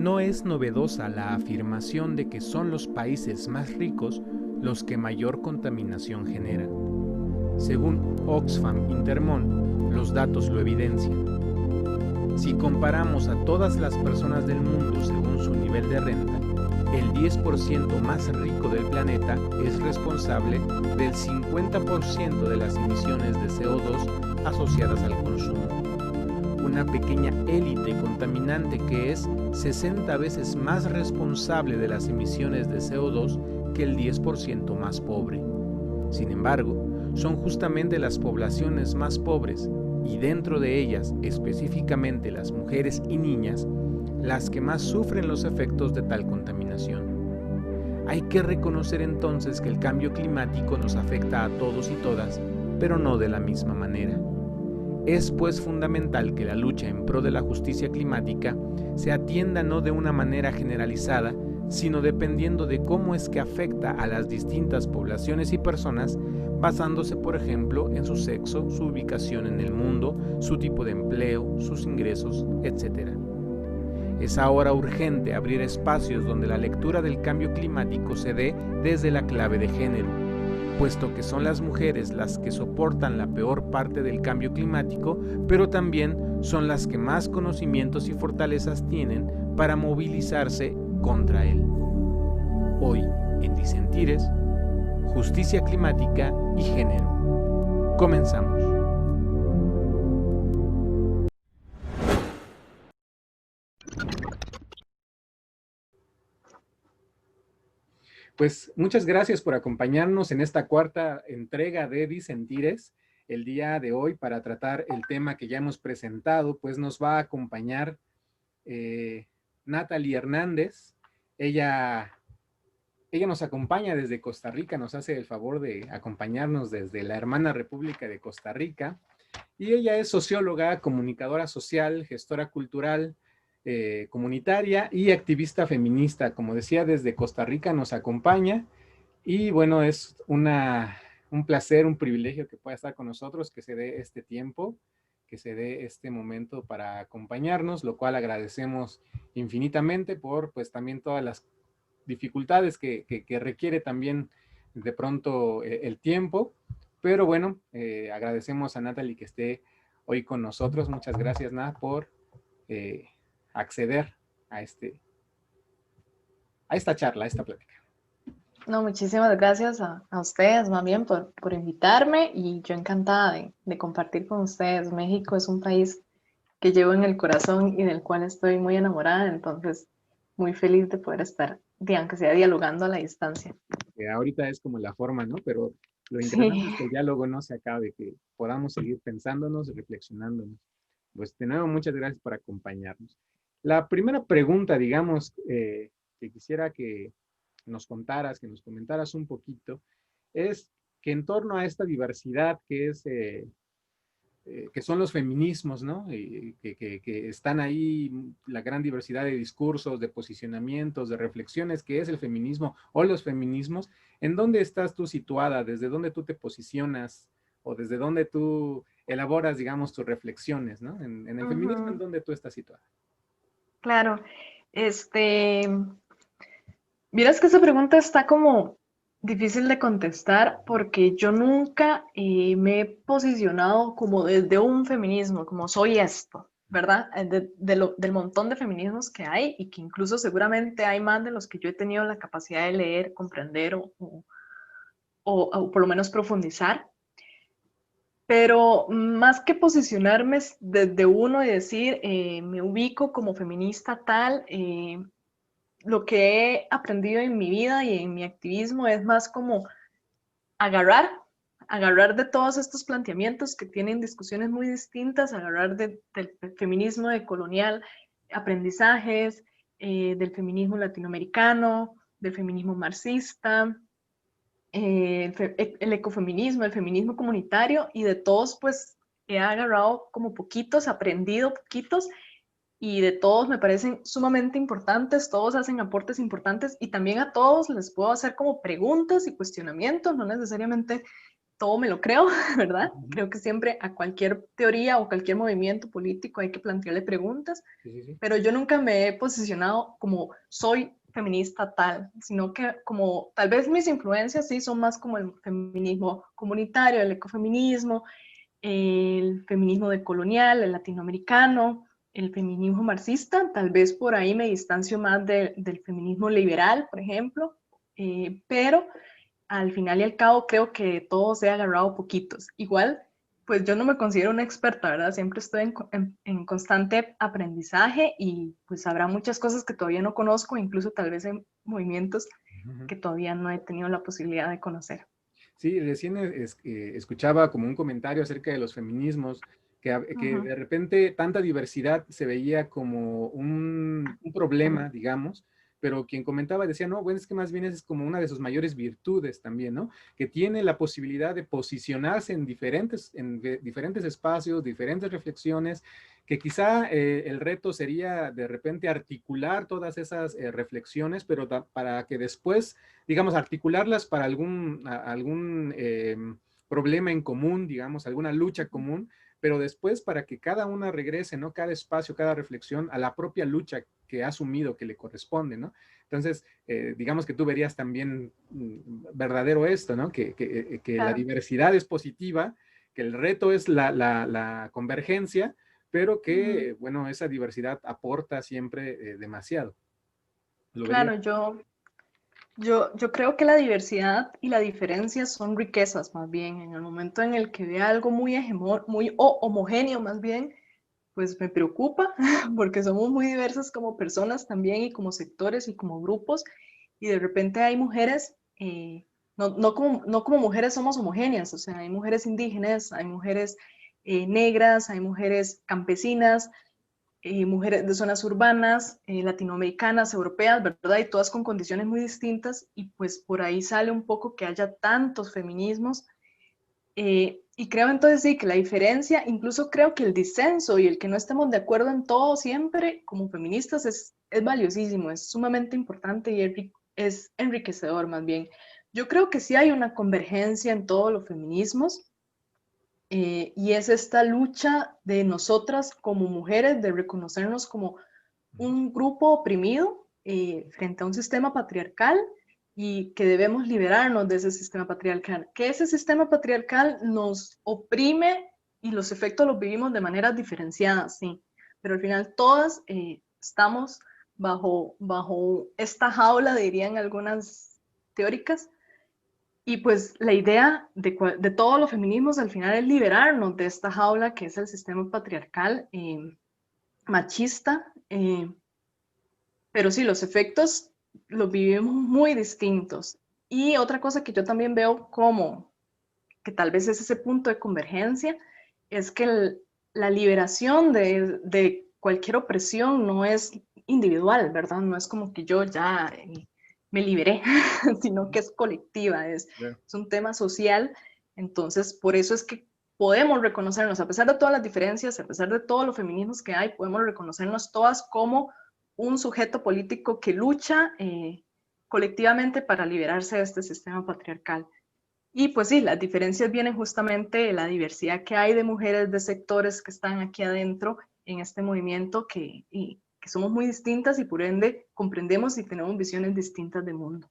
no es novedosa la afirmación de que son los países más ricos los que mayor contaminación generan. Según Oxfam Intermón, los datos lo evidencian. Si comparamos a todas las personas del mundo según su nivel de renta, el 10% más rico del planeta es responsable del 50% de las emisiones de CO2 asociadas al consumo. Una pequeña élite contaminante que es 60 veces más responsable de las emisiones de CO2 que el 10% más pobre. Sin embargo, son justamente las poblaciones más pobres, y dentro de ellas, específicamente las mujeres y niñas, las que más sufren los efectos de tal contaminación. Hay que reconocer entonces que el cambio climático nos afecta a todos y todas, pero no de la misma manera. Es pues fundamental que la lucha en pro de la justicia climática se atienda no de una manera generalizada, sino dependiendo de cómo es que afecta a las distintas poblaciones y personas, basándose por ejemplo en su sexo, su ubicación en el mundo, su tipo de empleo, sus ingresos, etc. Es ahora urgente abrir espacios donde la lectura del cambio climático se dé desde la clave de género, puesto que son las mujeres las que soportan la peor parte del cambio climático, pero también son las que más conocimientos y fortalezas tienen para movilizarse contra él. Hoy, en Disentires, justicia climática y género. Comenzamos. Pues muchas gracias por acompañarnos en esta cuarta entrega de Disentires. El día de hoy, para tratar el tema que ya hemos presentado, pues nos va a acompañar Natalie Hernández. Ella nos acompaña desde Costa Rica, nos hace el favor de acompañarnos desde la hermana República de Costa Rica. Y ella es socióloga, comunicadora social, gestora cultural, comunitaria y activista feminista. Como decía, desde Costa Rica nos acompaña. Y bueno, es un placer, un privilegio que pueda estar con nosotros, que se dé este tiempo, que se dé este momento para acompañarnos, lo cual agradecemos infinitamente por pues también todas las dificultades que requiere también de pronto el tiempo. Pero bueno, agradecemos a Natalie que esté hoy con nosotros. Muchas gracias, Nat, por eh, acceder a, a esta charla, a esta plática. No, muchísimas gracias a ustedes más bien por invitarme y yo encantada de compartir con ustedes. México es un país que llevo en el corazón y del cual estoy muy enamorada, entonces muy feliz de poder estar, aunque sea dialogando a la distancia. Ahorita es como la forma, ¿no? Pero lo interesante es Sí, que el diálogo no se acabe, que podamos seguir pensándonos, reflexionándonos. Pues de nuevo, muchas gracias por acompañarnos. La primera pregunta, digamos, que quisiera que nos contaras, que nos comentaras un poquito, es que en torno a esta diversidad que son los feminismos, ¿no? Que están ahí la gran diversidad de discursos, de posicionamientos, de reflexiones, que es el feminismo o los feminismos. ¿En dónde estás tú situada? ¿Desde dónde tú te posicionas? ¿O desde dónde tú elaboras, digamos, tus reflexiones, ¿no? En el feminismo, ¿en dónde tú estás situada? claro. Este, Miras que esa pregunta está como difícil de contestar porque yo nunca me he posicionado como desde un feminismo, como soy esto, ¿verdad? Del montón de feminismos que hay y que incluso seguramente hay más de los que yo he tenido la capacidad de leer, comprender o por lo menos profundizar. Pero más que posicionarme desde uno y decir, me ubico como feminista tal, lo que he aprendido en mi vida y en mi activismo es más como agarrar, agarrar de todos estos planteamientos que tienen discusiones muy distintas, agarrar del feminismo de colonial, aprendizajes, del feminismo latinoamericano, del feminismo marxista, el ecofeminismo, el feminismo comunitario y de todos pues he agarrado como poquitos, aprendido poquitos y de todos me parecen sumamente importantes, todos hacen aportes importantes y también a todos les puedo hacer como preguntas y cuestionamientos, no necesariamente todo me lo creo, ¿verdad? Ujú. Creo que siempre a cualquier teoría o cualquier movimiento político hay que plantearle preguntas, Sí, sí, sí. pero yo nunca me he posicionado como soy feminista tal, sino que como tal vez mis influencias sí son más como el feminismo comunitario, el ecofeminismo, el feminismo decolonial, el latinoamericano, el feminismo marxista, tal vez por ahí me distancio más del feminismo liberal, por ejemplo, pero al final y al cabo creo que todo se ha agarrado poquitos. Igual, pues yo no me considero una experta, ¿verdad? Siempre estoy en constante aprendizaje y pues habrá muchas cosas que todavía no conozco, incluso tal vez en movimientos Ujú. que todavía no he tenido la posibilidad de conocer. Sí, recién escuchaba como un comentario acerca de los feminismos, que Ujú, de repente tanta diversidad se veía como un problema, digamos, pero quien comentaba decía, no, bueno, es que más bien es como una de sus mayores virtudes también, ¿no? Que tiene la posibilidad de posicionarse en diferentes espacios, diferentes reflexiones, que quizá el reto sería de repente articular todas esas reflexiones, pero para que después digamos, articularlas para algún problema en común, digamos, alguna lucha común, pero después para que cada una regrese, ¿no? Cada espacio, cada reflexión a la propia lucha que ha asumido, que le corresponde, ¿no? Entonces, digamos que tú verías también verdadero esto, ¿no? Que la claro. diversidad es positiva, que el reto es la convergencia, pero Ujú. que, bueno, esa diversidad aporta siempre demasiado. ¿Lo verías? Claro, yo creo que la diversidad y la diferencia son riquezas más bien. En el momento en el que vea algo muy muy homogéneo más bien, pues me preocupa porque somos muy diversas como personas también y como sectores y como grupos y de repente hay mujeres, no como mujeres somos homogéneas, o sea, hay mujeres indígenas, hay mujeres negras, hay mujeres campesinas, mujeres de zonas urbanas, latinoamericanas, europeas, ¿verdad? Y todas con condiciones muy distintas y pues por ahí sale un poco que haya tantos feminismos y creo entonces sí que la diferencia, incluso creo que el disenso y el que no estemos de acuerdo en todo siempre como feministas es valiosísimo, es sumamente importante y es enriquecedor más bien. Yo creo que sí hay una convergencia en todos los feminismos y es esta lucha de nosotras como mujeres de reconocernos como un grupo oprimido frente a un sistema patriarcal y que debemos liberarnos de ese sistema patriarcal, que ese sistema patriarcal nos oprime y los efectos los vivimos de maneras diferenciadas, sí, pero al final todas estamos bajo esta jaula, dirían algunas teóricas, y pues la idea de todos los feminismos al final es liberarnos de esta jaula que es el sistema patriarcal machista, pero sí, los efectos los vivimos muy distintos. Y otra cosa que yo también veo como que tal vez es ese punto de convergencia, es que la liberación de cualquier opresión no es individual, ¿verdad? No es como que yo ya me liberé, sino que es colectiva, es un tema social. Entonces, por eso es que podemos reconocernos, a pesar de todas las diferencias, a pesar de todos los feminismos que hay, podemos reconocernos todas como un sujeto político que lucha colectivamente para liberarse de este sistema patriarcal. Y pues sí, las diferencias vienen justamente de la diversidad que hay de mujeres, de sectores que están aquí adentro en este movimiento que somos muy distintas y por ende comprendemos y tenemos visiones distintas del mundo.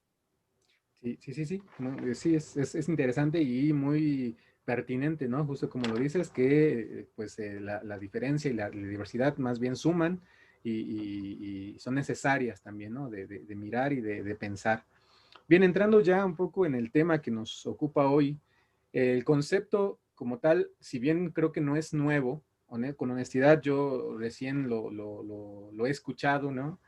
Sí, sí, sí, sí, no, sí, es interesante y muy pertinente, ¿no? Justo como lo dices, que pues la diferencia y la diversidad más bien suman y son necesarias también, ¿no? De mirar y de pensar. Bien, entrando ya un poco en el tema que nos ocupa hoy, el concepto como tal, si bien creo que no es nuevo, con honestidad yo recién lo he escuchado, ¿no?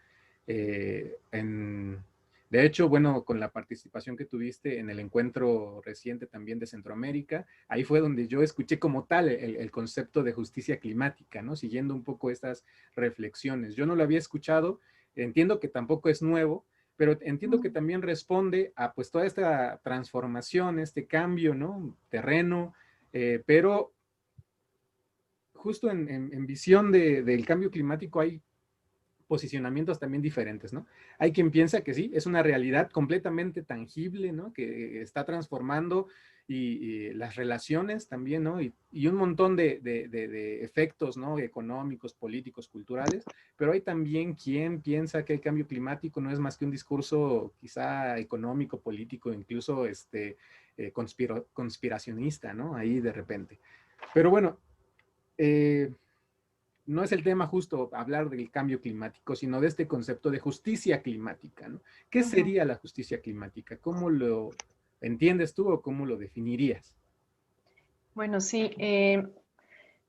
En, de hecho, bueno, con la participación que tuviste en el encuentro reciente también de Centroamérica, ahí fue donde yo escuché como tal el concepto de justicia climática, ¿no? Siguiendo un poco estas reflexiones. Yo no lo había escuchado, entiendo que tampoco es nuevo, pero entiendo que también responde a pues toda esta transformación, este cambio, ¿no? Terreno, pero justo en visión del cambio climático hay posicionamientos también diferentes, ¿no? Hay quien piensa que sí, es una realidad completamente tangible, ¿no? Que está transformando y las relaciones también, ¿no? Y un montón de efectos, ¿no? Económicos, políticos, culturales, pero hay también quien piensa que el cambio climático no es más que un discurso quizá económico, político, incluso conspiracionista, ¿no? Ahí de repente. Pero bueno, eh, no es el tema justo hablar del cambio climático, sino de este concepto de justicia climática, ¿no? ¿Qué Ujú. sería la justicia climática? ¿Cómo lo entiendes tú o cómo lo definirías? Bueno, sí,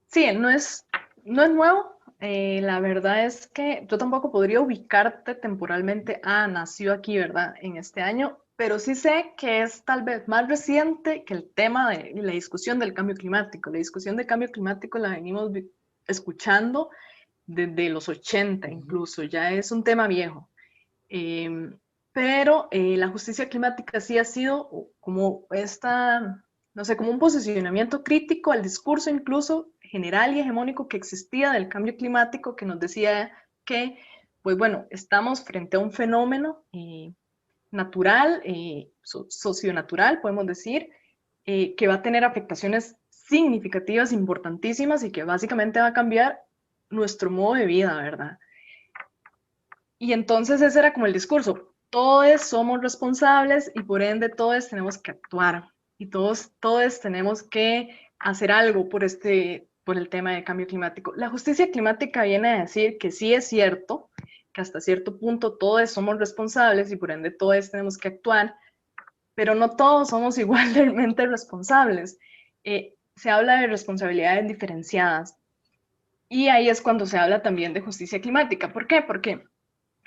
sí, no es nuevo. La verdad es que yo tampoco podría ubicarte temporalmente, nació aquí, ¿verdad? En este año, pero sí sé que es tal vez más reciente que el tema de la discusión del cambio climático. La discusión del cambio climático la venimos escuchando desde los 80 Ujú. incluso, ya es un tema viejo. Pero la justicia climática sí ha sido como esta, no sé, como un posicionamiento crítico al discurso incluso general y hegemónico que existía del cambio climático, que nos decía que, pues bueno, estamos frente a un fenómeno natural, socionatural, podemos decir, que va a tener afectaciones significativas, importantísimas y que básicamente va a cambiar nuestro modo de vida, ¿verdad? Y entonces ese era como el discurso. Todos somos responsables y por ende todos tenemos que actuar y todos tenemos que hacer algo por el tema del cambio climático. La justicia climática viene a decir que sí es cierto que hasta cierto punto todos somos responsables y por ende todos tenemos que actuar, pero no todos somos igualmente responsables. Se habla de responsabilidades diferenciadas y ahí es cuando se habla también de justicia climática. ¿Por qué? Porque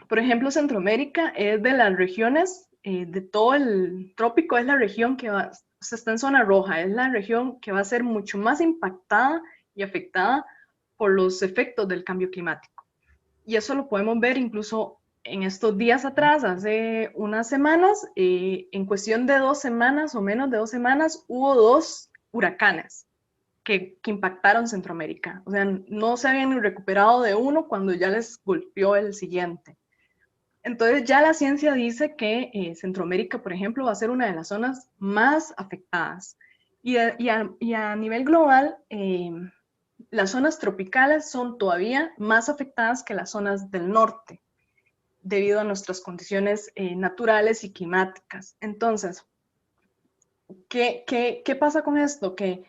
por ejemplo, Centroamérica es de las regiones de todo el trópico, es la región que va, o sea, está en zona roja, es la región que va a ser mucho más impactada y afectada por los efectos del cambio climático. Y eso lo podemos ver incluso en estos días atrás, hace unas semanas, en cuestión de 2 semanas o menos de 2 semanas, hubo 2 huracanes que impactaron Centroamérica. O sea, no se habían recuperado de uno cuando ya les golpeó el siguiente. Entonces ya la ciencia dice que Centroamérica, por ejemplo, va a ser una de las zonas más afectadas. Y a nivel global, las zonas tropicales son todavía más afectadas que las zonas del norte, debido a nuestras condiciones naturales y climáticas. Entonces, ¿qué pasa con esto? Que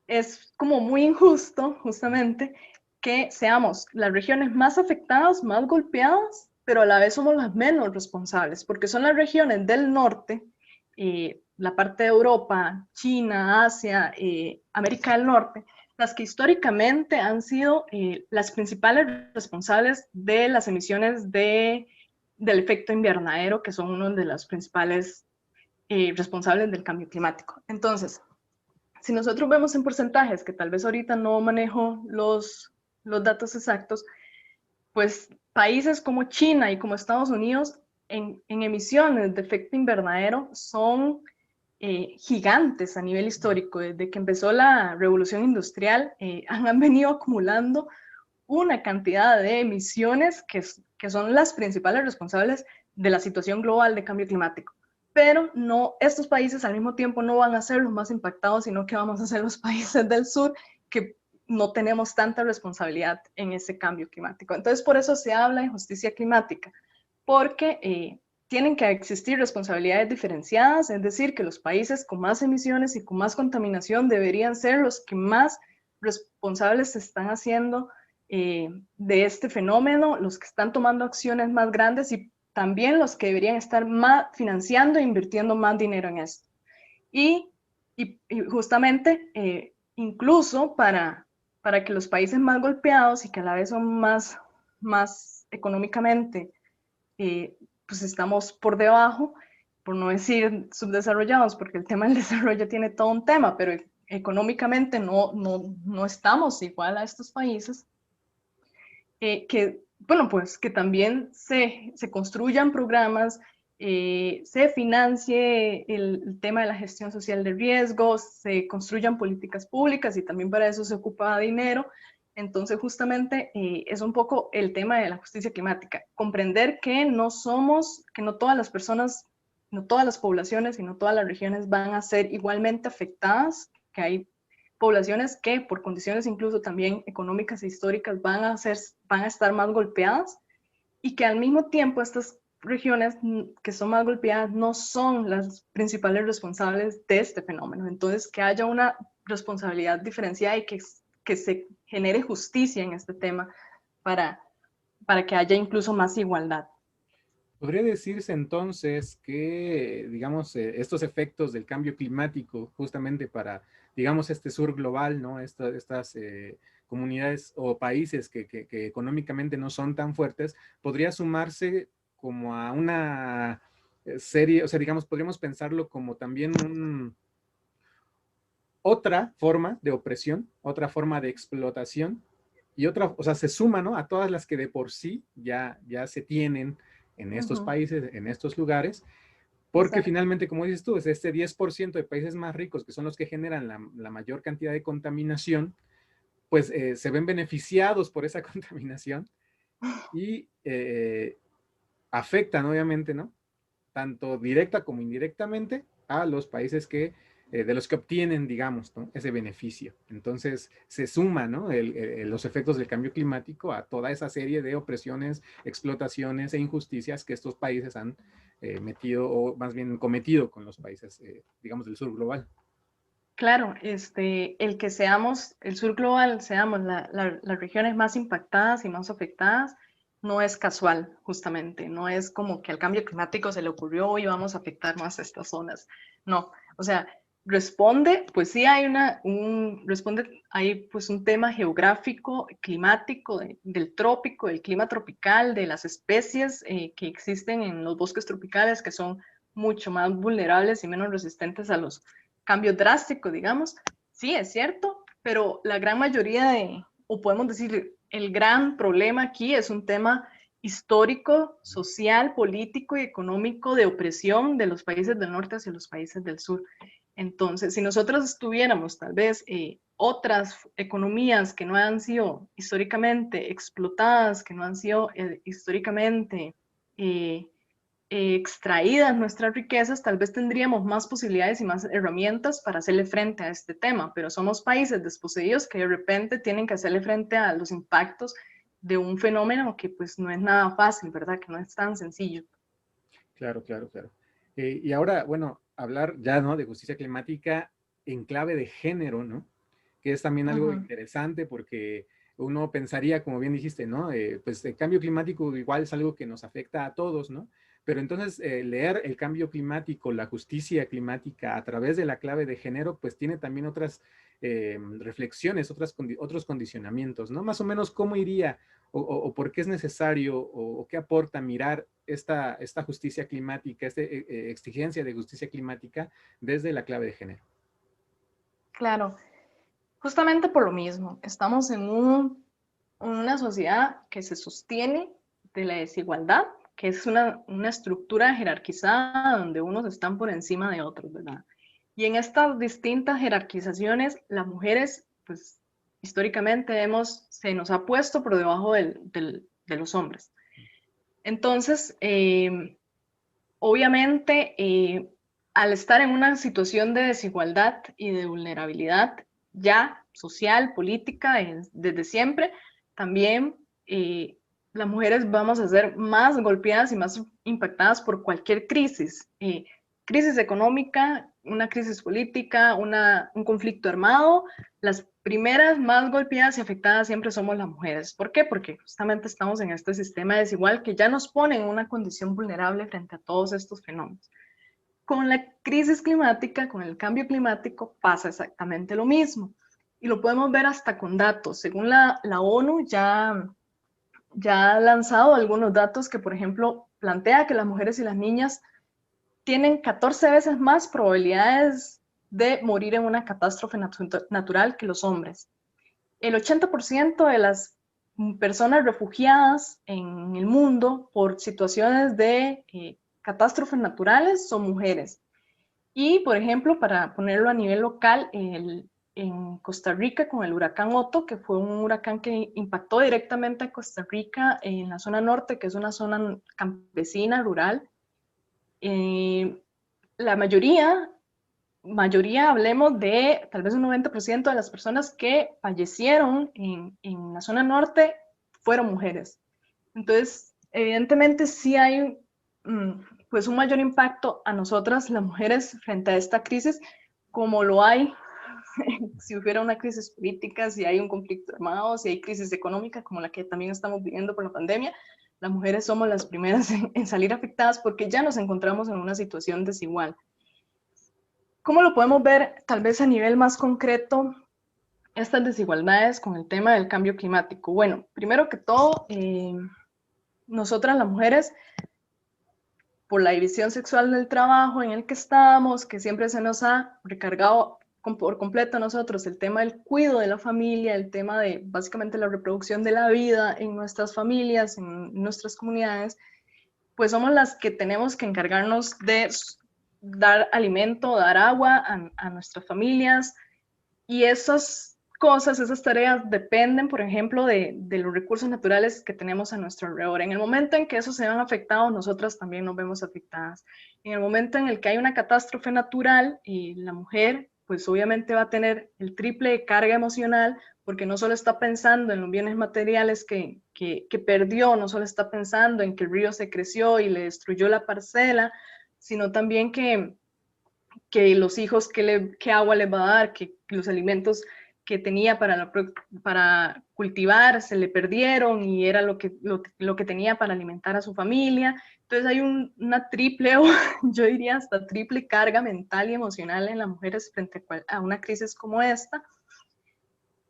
es como muy injusto, justamente, que seamos las regiones más afectadas, más golpeadas, pero a la vez somos las menos responsables, porque son las regiones del norte, la parte de Europa, China, Asia, América del Norte, las que históricamente han sido las principales responsables de las emisiones del efecto invernadero, que son uno de los principales responsables del cambio climático. Entonces, si nosotros vemos en porcentajes, que tal vez ahorita no manejo los datos exactos, pues países como China y como Estados Unidos en emisiones de efecto invernadero son gigantes a nivel histórico. Desde que empezó la revolución industrial, han venido acumulando una cantidad de emisiones que son las principales responsables de la situación global de cambio climático. Pero no, estos países al mismo tiempo no van a ser los más impactados, sino que vamos a ser los países del sur que no tenemos tanta responsabilidad en ese cambio climático. Entonces, por eso se habla de justicia climática, porque tienen que existir responsabilidades diferenciadas, es decir, que los países con más emisiones y con más contaminación deberían ser los que más responsables se están haciendo de este fenómeno, los que están tomando acciones más grandes y también los que deberían estar más financiando e invirtiendo más dinero en esto. Y, y justamente, incluso para que los países más golpeados y que a la vez son más económicamente, pues estamos por debajo, por no decir subdesarrollados, porque el tema del desarrollo tiene todo un tema, pero económicamente no estamos igual a estos países, bueno, pues que también se construyan programas, se financie el tema de la gestión social de riesgos, se construyan políticas públicas y también para eso se ocupa dinero. Entonces, justamente es un poco el tema de la justicia climática, comprender que no todas las personas no todas las poblaciones y no todas las regiones van a ser igualmente afectadas, que hay poblaciones que por condiciones incluso también económicas e históricas van a estar más golpeadas, y que al mismo tiempo estas regiones que son más golpeadas no son las principales responsables de este fenómeno. Entonces, que haya una responsabilidad diferenciada y que se genere justicia en este tema para, para que haya incluso más igualdad. Podría decirse entonces que, digamos, estos efectos del cambio climático, justamente para, digamos, este sur global, ¿no? Estas comunidades o países que económicamente no son tan fuertes, podría sumarse como a una serie, o sea, digamos, podríamos pensarlo como también otra forma de opresión, otra forma de explotación y otra, o sea, se suma, ¿no? A todas las que de por sí ya se tienen en estos países, en estos lugares, porque Exacto. finalmente, como dices tú, es este 10% de países más ricos que son los que generan la mayor cantidad de contaminación, pues se ven beneficiados por esa contaminación y afectan, obviamente, ¿no? Tanto directa como indirectamente a los países que de los que obtienen, digamos, ¿no? ese beneficio. Entonces se suma, ¿no? Los efectos del cambio climático a toda esa serie de opresiones, explotaciones e injusticias que estos países han metido o más bien cometido con los países, digamos, del sur global. Claro, el que seamos, el sur global, seamos las regiones más impactadas y más afectadas, no es casual, justamente. No es como que al cambio climático se le ocurrió y vamos a afectar más a estas zonas. No, o sea, responde, pues sí hay responde, hay pues un tema geográfico, climático, del trópico, del clima tropical, de las especies que existen en los bosques tropicales que son mucho más vulnerables y menos resistentes a los cambio drástico, digamos. Sí, es cierto, pero la gran mayoría o podemos decir, el gran problema aquí es un tema histórico, social, político y económico de opresión de los países del norte hacia los países del sur. Entonces, si nosotros tuviéramos tal vez otras economías que no han sido históricamente explotadas, que no han sido históricamente eh, extraídas nuestras riquezas, tal vez tendríamos más posibilidades y más herramientas para hacerle frente a este tema, pero somos países desposeídos que de repente tienen que hacerle frente a los impactos de un fenómeno que pues no es nada fácil, ¿verdad? Que no es tan sencillo. Claro, claro, claro. Y ahora, bueno, hablar ya, ¿no? De justicia climática en clave de género, ¿no? Que es también Uh algo -huh. interesante porque uno pensaría, como bien dijiste, ¿no? Pues el cambio climático igual es algo que nos afecta a todos, ¿no? Pero entonces leer el cambio climático, la justicia climática a través de la clave de género, pues tiene también otras reflexiones, otros condicionamientos, ¿no? Más o menos cómo iría o por qué es necesario o qué aporta mirar esta justicia climática, esta exigencia de justicia climática desde la clave de género. Claro, justamente por lo mismo, estamos en una sociedad que se sostiene de la desigualdad, que es una estructura jerarquizada donde unos están por encima de otros, ¿verdad? Y en estas distintas jerarquizaciones, las mujeres, pues históricamente se nos ha puesto por debajo de los hombres. Entonces, obviamente, al estar en una situación de desigualdad y de vulnerabilidad ya social, política, desde siempre, también las mujeres vamos a ser más golpeadas y más impactadas por cualquier crisis. Crisis económica, una crisis política, un conflicto armado. Las primeras más golpeadas y afectadas siempre somos las mujeres. ¿Por qué? Porque justamente estamos en este sistema desigual que ya nos pone en una condición vulnerable frente a todos estos fenómenos. Con la crisis climática, con el cambio climático, pasa exactamente lo mismo. Y lo podemos ver hasta con datos. Según la ONU, ya ha lanzado algunos datos que, por ejemplo, plantea que las mujeres y las niñas tienen 14 veces más probabilidades de morir en una catástrofe natural que los hombres. El 80% de las personas refugiadas en el mundo por situaciones de catástrofes naturales son mujeres. Y, por ejemplo, para ponerlo a nivel local, en Costa Rica con el huracán Otto, que fue un huracán que impactó directamente a Costa Rica en la zona norte, que es una zona campesina, rural, La mayoría, hablemos de tal vez un 90% de las personas que fallecieron en la zona norte fueron mujeres. Entonces, evidentemente sí hay pues un mayor impacto a nosotras, las mujeres, frente a esta crisis, como lo hay si hubiera una crisis política, si hay un conflicto armado, si hay crisis económica como la que también estamos viviendo por la pandemia. Las mujeres somos las primeras en salir afectadas porque ya nos encontramos en una situación desigual. ¿Cómo lo podemos ver tal vez a nivel más concreto estas desigualdades con el tema del cambio climático? Bueno, primero que todo, nosotras las mujeres, por la división sexual del trabajo en el que estamos, que siempre se nos ha recargado por completo a nosotros el tema del cuidado de la familia, el tema de básicamente la reproducción de la vida en nuestras familias, en nuestras comunidades, pues somos las que tenemos que encargarnos de dar alimento, dar agua a nuestras familias, y esas cosas, esas tareas dependen, por ejemplo, de los recursos naturales que tenemos a nuestro alrededor. En el momento en que esos se ven afectados, nosotras también nos vemos afectadas. En el momento en el que hay una catástrofe natural, y la mujer, pues obviamente va a tener el triple de carga emocional, porque no solo está pensando en los bienes materiales que perdió, no solo está pensando en que el río se creció y le destruyó la parcela, sino también que los hijos, qué agua les va a dar, que los alimentos que tenía para cultivar se le perdieron y era lo que tenía para alimentar a su familia. Entonces hay una triple, o yo diría hasta triple carga mental y emocional en las mujeres frente a una crisis como esta.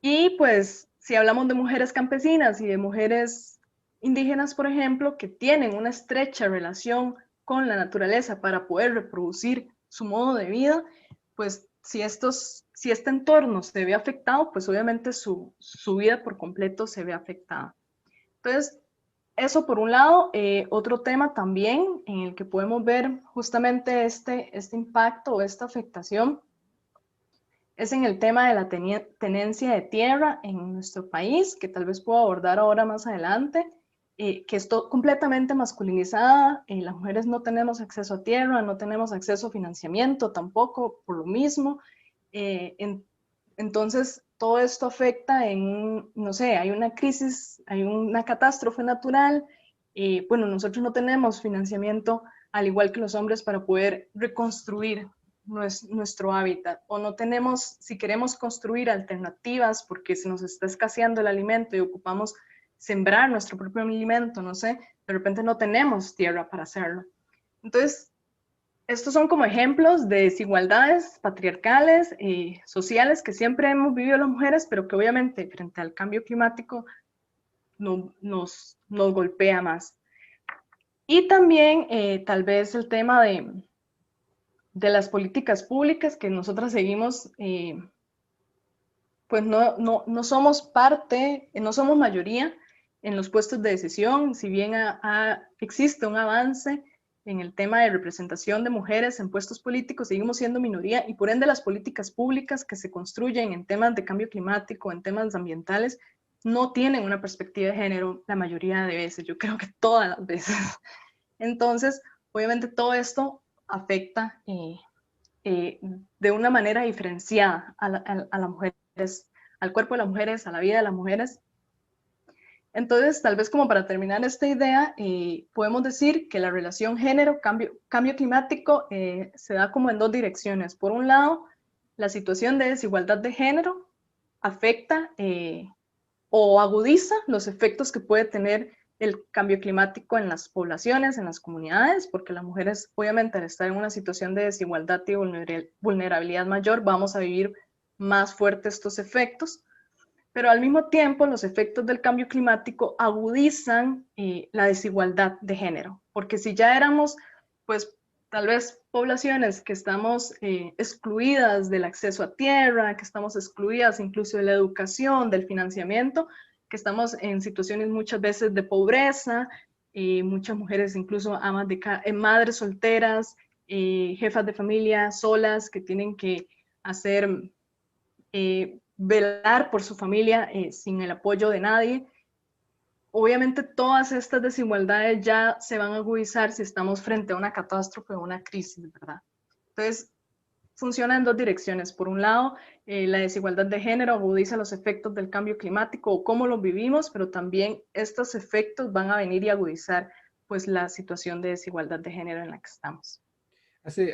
Y pues si hablamos de mujeres campesinas y de mujeres indígenas, por ejemplo, que tienen una estrecha relación con la naturaleza para poder reproducir su modo de vida, pues si este entorno se ve afectado, pues obviamente su vida por completo se ve afectada. Entonces, eso por un lado. Otro tema también en el que podemos ver justamente este impacto o esta afectación es en el tema de la tenencia de tierra en nuestro país, que tal vez puedo abordar ahora más adelante, que es completamente masculinizada. Las mujeres no tenemos acceso a tierra, no tenemos acceso a financiamiento tampoco, por lo mismo. Entonces, todo esto afecta no sé, hay una crisis, hay una catástrofe natural. Bueno, nosotros no tenemos financiamiento, al igual que los hombres, para poder reconstruir nuestro hábitat, o no tenemos, si queremos construir alternativas porque se nos está escaseando el alimento y ocupamos sembrar nuestro propio alimento, no sé, de repente no tenemos tierra para hacerlo. Entonces, estos son como ejemplos de desigualdades patriarcales y sociales que siempre hemos vivido las mujeres, pero que obviamente frente al cambio climático nos golpea más. Y también tal vez el tema de las políticas públicas que nosotras seguimos, pues no somos parte, no somos mayoría en los puestos de decisión, si bien existe un avance en el tema de representación de mujeres en puestos políticos, seguimos siendo minoría, y por ende las políticas públicas que se construyen en temas de cambio climático, en temas ambientales, no tienen una perspectiva de género la mayoría de veces, yo creo que todas las veces. Entonces, obviamente todo esto afecta de una manera diferenciada a las mujeres, al cuerpo de las mujeres, a la vida de las mujeres. Entonces, tal vez como para terminar esta idea, podemos decir que la relación género-cambio climático se da como en dos direcciones. Por un lado, la situación de desigualdad de género afecta o agudiza los efectos que puede tener el cambio climático en las poblaciones, en las comunidades, porque las mujeres, obviamente, al estar en una situación de desigualdad y vulnerabilidad mayor, vamos a vivir más fuertes estos efectos. Pero al mismo tiempo, los efectos del cambio climático agudizan la desigualdad de género, porque si ya éramos, pues, tal vez poblaciones que estamos excluidas del acceso a tierra, que estamos excluidas incluso de la educación, del financiamiento, que estamos en situaciones muchas veces de pobreza, muchas mujeres incluso madres solteras, jefas de familia solas que tienen que hacer, velar por su familia sin el apoyo de nadie. obviamente todas estas desigualdades ya se van a agudizar si estamos frente a una catástrofe o una crisis, ¿verdad? Entonces, funciona en dos direcciones. Por un lado, la desigualdad de género agudiza los efectos del cambio climático o cómo los vivimos, pero también estos efectos van a venir y agudizar pues la situación de desigualdad de género en la que estamos. Hace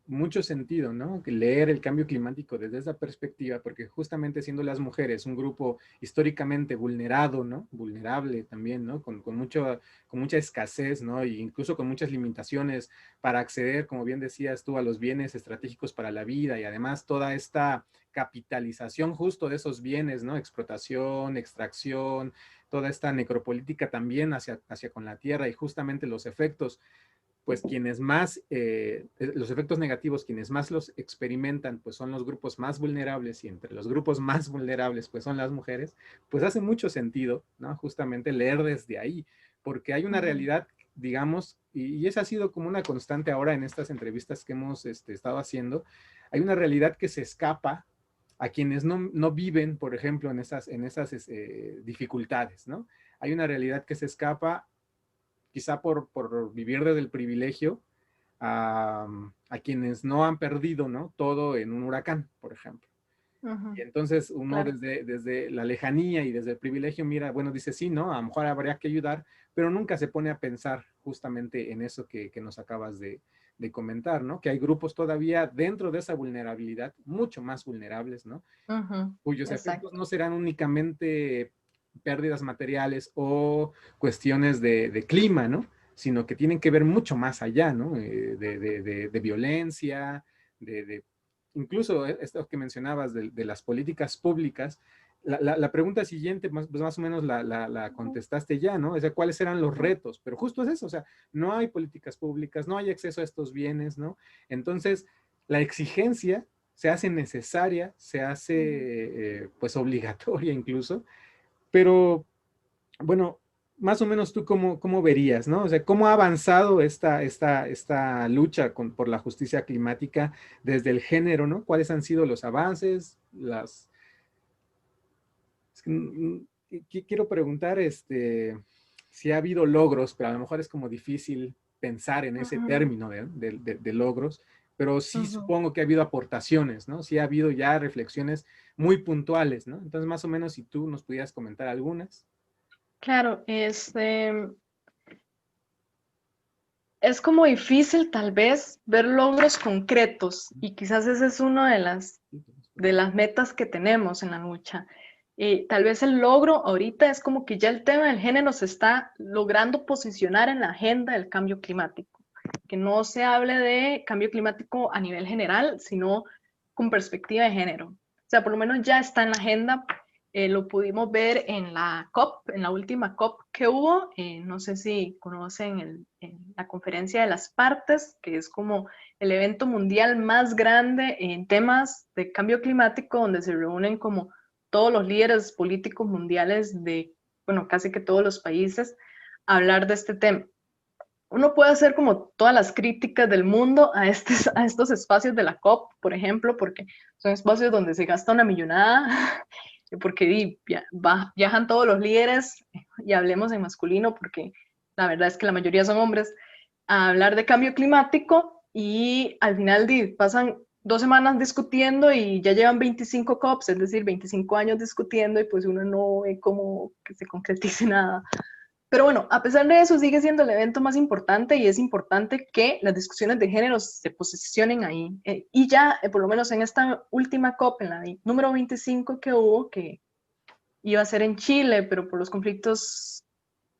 mucho sentido, ¿no? Que leer el cambio climático desde esa perspectiva, porque justamente siendo las mujeres un grupo históricamente vulnerado, ¿no? Vulnerable también, ¿no? Con mucha escasez, ¿no? E incluso con muchas limitaciones para acceder, como bien decías tú, a los bienes estratégicos para la vida y además toda esta capitalización justo de esos bienes, ¿no? Explotación, extracción, toda esta necropolítica también hacia con la tierra y justamente los efectos pues quienes más, los efectos negativos, quienes más los experimentan, pues son los grupos más vulnerables y entre los grupos más vulnerables, pues son las mujeres, pues hace mucho sentido, ¿no? Justamente leer desde ahí, porque hay una realidad, digamos, y esa ha sido como una constante ahora en estas entrevistas que hemos estado haciendo, hay una realidad que se escapa a quienes no viven, por ejemplo, en esas dificultades, ¿no? Hay una realidad que se escapa quizá por vivir desde el privilegio a quienes no han perdido, ¿no? Todo en un huracán, por ejemplo. Y entonces uno Claro. desde la lejanía y desde el privilegio mira, bueno, dice sí, ¿no? A lo mejor habría que ayudar, pero nunca se pone a pensar justamente en eso que nos acabas de comentar, ¿no? Que hay grupos todavía dentro de esa vulnerabilidad, mucho más vulnerables, ¿no? Cuyos efectos Exacto. no serán únicamente pérdidas materiales o cuestiones de clima, ¿no? Sino que tienen que ver mucho más allá, ¿no? De violencia, de incluso esto que mencionabas de las políticas públicas. La pregunta siguiente, pues más o menos la contestaste ya, ¿no? O sea, ¿cuáles eran los retos? Pero justo es eso, o sea, no hay políticas públicas, no hay acceso a estos bienes, ¿no? Entonces, la exigencia se hace necesaria, se hace pues obligatoria incluso, pero bueno, más o menos tú cómo verías, ¿no? O sea, ¿cómo ha avanzado esta lucha por la justicia climática desde el género, ¿no? ¿Cuáles han sido los avances? Es que, quiero preguntar si ha habido logros, pero a lo mejor es como difícil pensar en ese término de logros, pero sí supongo que ha habido aportaciones, ¿no? Sí ha habido ya reflexiones muy puntuales, ¿no? Entonces, más o menos, si tú nos pudieras comentar algunas. Claro, es como difícil tal vez ver logros concretos y quizás ese es uno de las metas que tenemos en la lucha. Tal vez el logro ahorita es como que ya el tema del género se está logrando posicionar en la agenda del cambio climático, que no se hable de cambio climático a nivel general, sino con perspectiva de género. O sea, por lo menos ya está en la agenda. Lo pudimos ver en la COP, en la última COP que hubo. No sé si conocen la conferencia de las partes, que es como el evento mundial más grande en temas de cambio climático, donde se reúnen como todos los líderes políticos mundiales de, bueno, casi que todos los países a hablar de este tema. Uno puede hacer como todas las críticas del mundo a estos espacios de la COP, por ejemplo, porque son espacios donde se gasta una millonada, porque viajan todos los líderes, y hablemos en masculino, porque la verdad es que la mayoría son hombres, a hablar de cambio climático y al final pasan 2 semanas discutiendo y ya llevan 25 COPs, es decir, 25 años discutiendo y pues uno no ve como que se concretice nada. Pero bueno, a pesar de eso, sigue siendo el evento más importante y es importante que las discusiones de género se posicionen ahí. Y ya, por lo menos en esta última COP, en la número 25 que hubo, que iba a ser en Chile, pero por los conflictos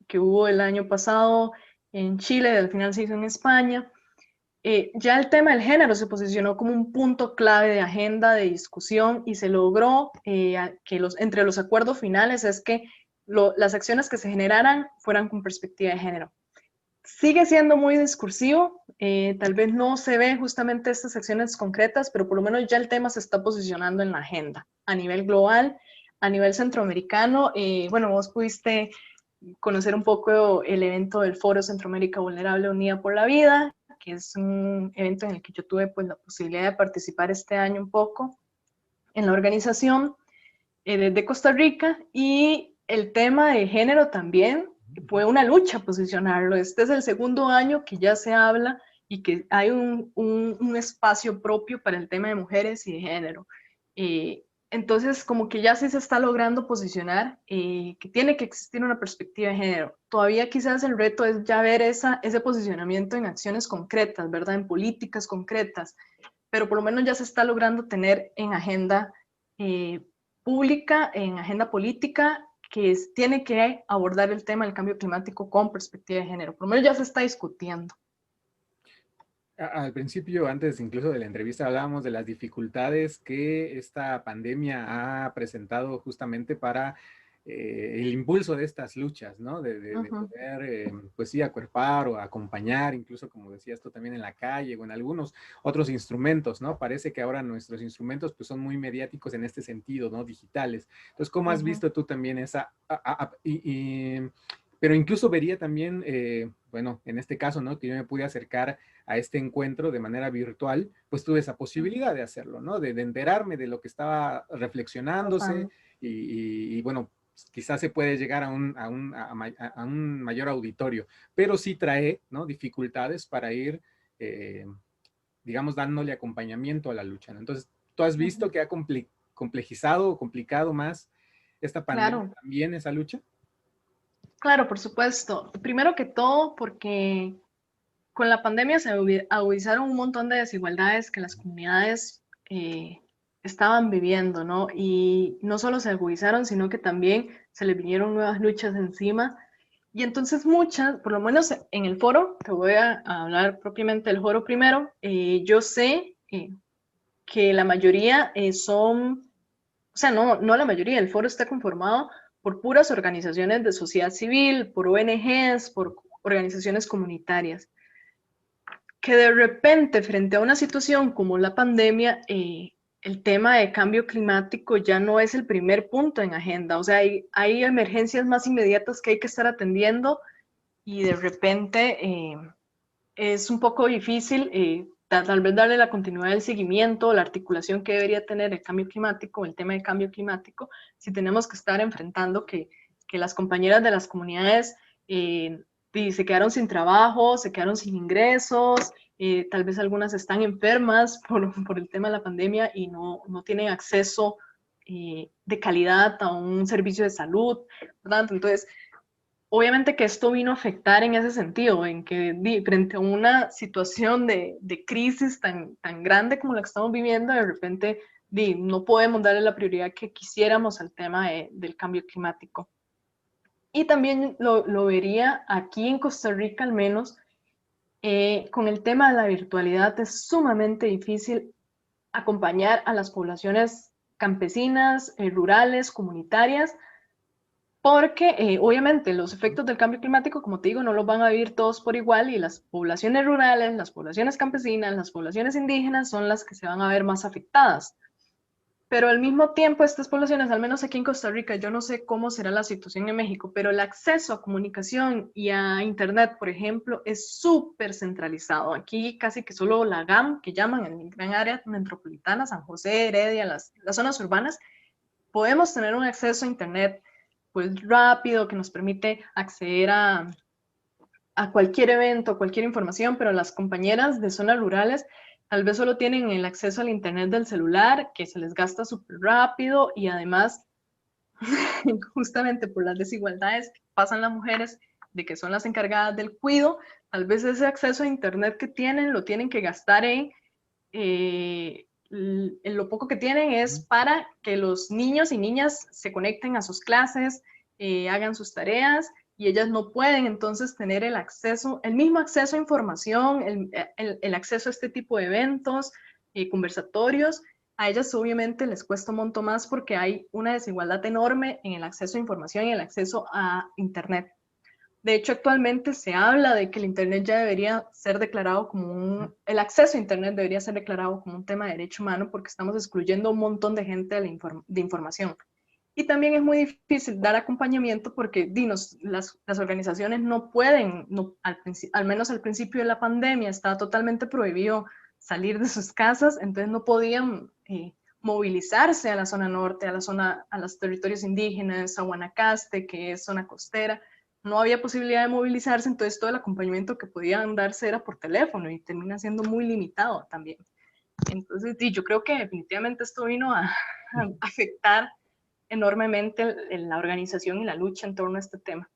que hubo el año pasado en Chile, al final se hizo en España, ya el tema del género se posicionó como un punto clave de agenda, de discusión, y se logró que entre los acuerdos finales es que las acciones que se generaran fueran con perspectiva de género. Sigue siendo muy discursivo, tal vez no se ve justamente estas acciones concretas, pero por lo menos ya el tema se está posicionando en la agenda a nivel global, a nivel centroamericano. Bueno, vos pudiste conocer un poco el evento del Foro Centroamérica Vulnerable Unida por la Vida, que es un evento en el que yo tuve pues la posibilidad de participar este año un poco en la organización desde Costa Rica, y el tema de género también fue una lucha posicionarlo. Este es el segundo año que ya se habla y que hay un espacio propio para el tema de mujeres y de género. Entonces, como que ya sí se está logrando posicionar que tiene que existir una perspectiva de género. Todavía quizás el reto es ya ver ese posicionamiento en acciones concretas, ¿verdad? En políticas concretas, pero por lo menos ya se está logrando tener en agenda eh, pública, en agenda política, que tiene que abordar el tema del cambio climático con perspectiva de género. Por lo menos ya se está discutiendo. Al principio, antes incluso de la entrevista, hablábamos de las dificultades que esta pandemia ha presentado justamente para el impulso de estas luchas, ¿no? De poder, pues sí, acuerpar o acompañar, incluso como decías tú también en la calle o en algunos otros instrumentos, ¿no? Parece que ahora nuestros instrumentos pues son muy mediáticos en este sentido, ¿no? Digitales. Entonces, ¿cómo has visto tú también esa... pero incluso vería también, bueno, en este caso, ¿no? Que yo me pude acercar a este encuentro de manera virtual, pues tuve esa posibilidad de hacerlo, ¿no? De enterarme de lo que estaba reflexionándose y bueno, quizás se puede llegar a un mayor auditorio, pero sí trae, ¿no? Dificultades para ir, digamos, dándole acompañamiento a la lucha, ¿no? Entonces, ¿tú has visto que ha complejizado o complicado más esta pandemia Claro, también esa lucha? claro, por supuesto. Primero que todo, porque con la pandemia se agudizaron un montón de desigualdades que las comunidades estaban viviendo, ¿no? Y no solo se agudizaron, sino que también se les vinieron nuevas luchas encima. Y entonces muchas, por lo menos en el foro, te voy a hablar propiamente del foro primero, yo sé que la mayoría son, o sea, no la mayoría, el foro está conformado por puras organizaciones de sociedad civil, por ONGs, por organizaciones comunitarias que de repente frente a una situación como la pandemia, el tema de cambio climático ya no es el primer punto en agenda. O sea, hay emergencias más inmediatas que hay que estar atendiendo y de repente es un poco difícil tal vez darle la continuidad del seguimiento, la articulación que debería tener el cambio climático, el tema de cambio climático, si tenemos que estar enfrentando que las compañeras de las comunidades se quedaron sin trabajo, se quedaron sin ingresos, tal vez algunas están enfermas por el tema de la pandemia y no tienen acceso de calidad a un servicio de salud, ¿verdad? Entonces, obviamente que esto vino a afectar en ese sentido, en que frente a una situación de crisis tan grande como la que estamos viviendo, de repente no podemos darle la prioridad que quisiéramos al tema del cambio climático. Y también lo vería aquí en Costa Rica al menos, con el tema de la virtualidad es sumamente difícil acompañar a las poblaciones campesinas, rurales, comunitarias, porque obviamente los efectos del cambio climático, como te digo, no los van a vivir todos por igual y las poblaciones rurales, las poblaciones campesinas, las poblaciones indígenas son las que se van a ver más afectadas. Pero al mismo tiempo, estas poblaciones, al menos aquí en Costa Rica, yo no sé cómo será la situación en México, pero el acceso a comunicación y a Internet, por ejemplo, es súper centralizado. Aquí casi que solo la GAM, que llaman en el gran área metropolitana, San José, Heredia, las zonas urbanas, podemos tener un acceso a Internet pues rápido, que nos permite acceder a cualquier evento, a cualquier información, pero las compañeras de zonas rurales tal vez solo tienen el acceso al internet del celular, que se les gasta súper rápido y además, justamente por las desigualdades que pasan las mujeres, de que son las encargadas del cuidado, tal vez ese acceso a internet que tienen lo tienen que gastar en lo poco que tienen es para que los niños y niñas se conecten a sus clases, hagan sus tareas y ellas no pueden entonces tener el acceso, el mismo acceso a información, el acceso a este tipo de eventos, conversatorios. A ellas obviamente les cuesta un montón más porque hay una desigualdad enorme en el acceso a información y el acceso a Internet. De hecho, actualmente se habla de que el Internet ya debería ser declarado como el acceso a Internet debería ser declarado como un tema de derecho humano porque estamos excluyendo a un montón de gente de información. Y también es muy difícil dar acompañamiento porque las organizaciones no pueden, al menos al principio de la pandemia, estaba totalmente prohibido salir de sus casas, entonces no podían movilizarse a la zona norte, a los territorios indígenas, a Guanacaste, que es zona costera. No había posibilidad de movilizarse, entonces todo el acompañamiento que podían darse era por teléfono y termina siendo muy limitado también. Entonces, sí, yo creo que definitivamente esto vino a afectar enormemente la organización y la lucha en torno a este tema.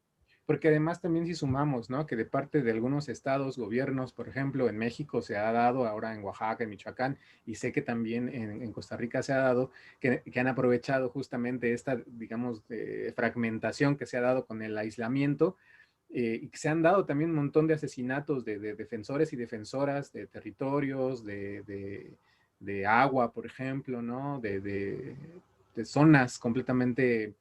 Porque además también si sumamos, ¿no? Que de parte de algunos estados, gobiernos, por ejemplo, en México se ha dado, ahora en Oaxaca, en Michoacán, y sé que también en Costa Rica se ha dado, que han aprovechado justamente esta, digamos, fragmentación que se ha dado con el aislamiento, y que se han dado también un montón de asesinatos de defensores y defensoras de territorios, de agua, por ejemplo, ¿no? De zonas completamente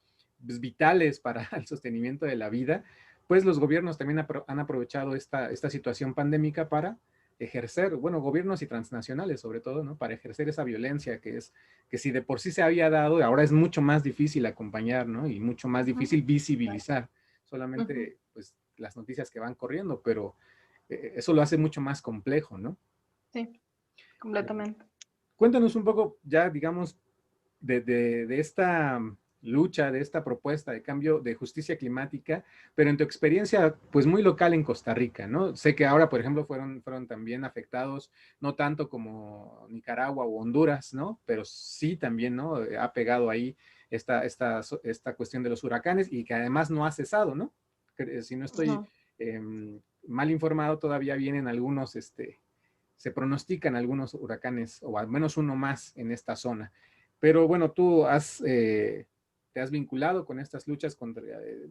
pues, vitales para el sostenimiento de la vida, pues los gobiernos también han aprovechado esta situación pandémica para ejercer, bueno, gobiernos y transnacionales sobre todo, ¿no? Para ejercer esa violencia que si de por sí se había dado, ahora es mucho más difícil acompañar, ¿no? Y mucho más difícil visibilizar. Solamente, pues, las noticias que van corriendo, pero eso lo hace mucho más complejo, ¿no? Sí, completamente. Cuéntanos un poco ya, digamos, de esta lucha, de esta propuesta de cambio de justicia climática, pero en tu experiencia, pues muy local en Costa Rica, ¿no? Sé que ahora, por ejemplo, fueron también afectados, no tanto como Nicaragua o Honduras, ¿no? Pero sí también, ¿no? Ha pegado ahí esta cuestión de los huracanes y que además no ha cesado, ¿no? Si no estoy No. mal informado, todavía vienen algunos, se pronostican algunos huracanes, o al menos uno más en esta zona. Pero bueno, tú te has vinculado con estas luchas contra,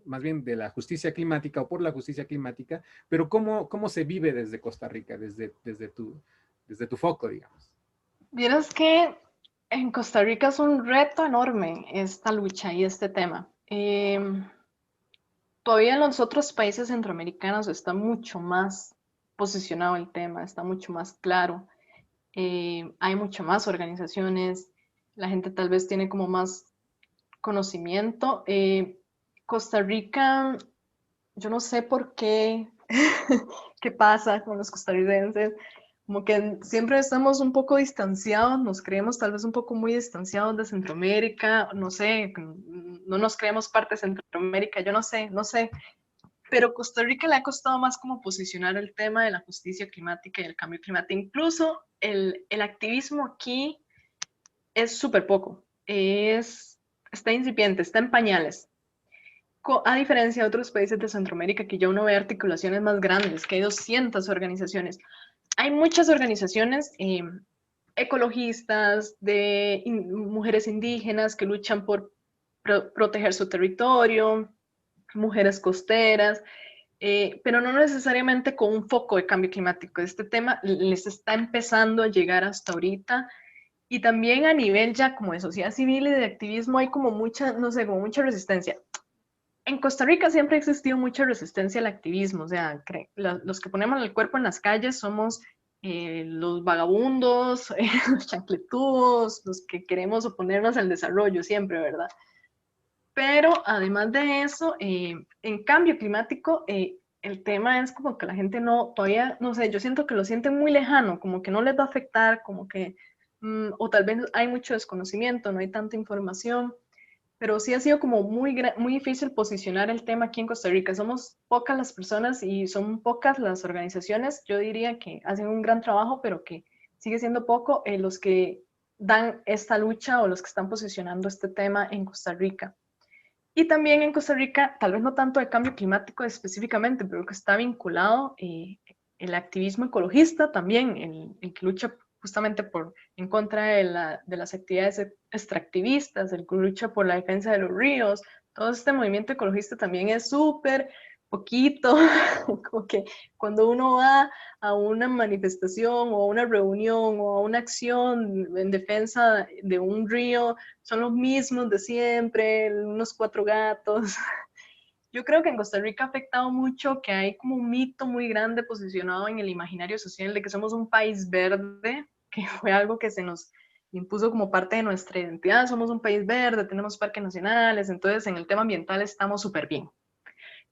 más bien de la justicia climática o por la justicia climática, pero ¿cómo se vive desde Costa Rica, desde tu foco, digamos? Vieras que en Costa Rica es un reto enorme esta lucha y este tema. Todavía en los otros países centroamericanos está mucho más posicionado el tema, está mucho más claro. Hay mucho más organizaciones, la gente tal vez tiene como más conocimiento. Costa Rica, yo no sé por qué, qué pasa con los costarricenses, como que siempre estamos un poco distanciados, nos creemos tal vez un poco muy distanciados de Centroamérica, no sé, no nos creemos parte de Centroamérica, yo no sé, pero Costa Rica le ha costado más como posicionar el tema de la justicia climática y el cambio climático. Incluso el activismo aquí es súper poco, está incipiente, está en pañales. A diferencia de otros países de Centroamérica, que ya uno ve articulaciones más grandes, que hay 200 organizaciones. Hay muchas organizaciones ecologistas, de mujeres indígenas que luchan por proteger su territorio, mujeres costeras, pero no necesariamente con un foco de cambio climático. Este tema les está empezando a llegar hasta ahorita. Y también a nivel ya como de sociedad civil y de activismo hay como mucha, no sé, como mucha resistencia. En Costa Rica siempre ha existido mucha resistencia al activismo, o sea, los que ponemos el cuerpo en las calles somos los vagabundos, los chancletudos, los que queremos oponernos al desarrollo siempre, ¿verdad? Pero además de eso, en cambio climático, el tema es como que la gente no, todavía, no sé, yo siento que lo sienten muy lejano, como que no les va a afectar, como que, o tal vez hay mucho desconocimiento, no hay tanta información, pero sí ha sido como muy difícil posicionar el tema aquí en Costa Rica. Somos pocas las personas y son pocas las organizaciones, yo diría que hacen un gran trabajo, pero que sigue siendo poco los que dan esta lucha o los que están posicionando este tema en Costa Rica. Y también en Costa Rica, tal vez no tanto de cambio climático específicamente, pero que está vinculado el activismo ecologista también, el que lucha justamente en contra de las actividades extractivistas, el que lucha por la defensa de los ríos. Todo este movimiento ecologista también es súper poquito, como que cuando uno va a una manifestación o a una reunión o a una acción en defensa de un río, son los mismos de siempre, unos cuatro gatos. Yo creo que en Costa Rica ha afectado mucho que hay como un mito muy grande posicionado en el imaginario social de que somos un país verde, que fue algo que se nos impuso como parte de nuestra identidad. Somos un país verde, tenemos parques nacionales, entonces en el tema ambiental estamos súper bien,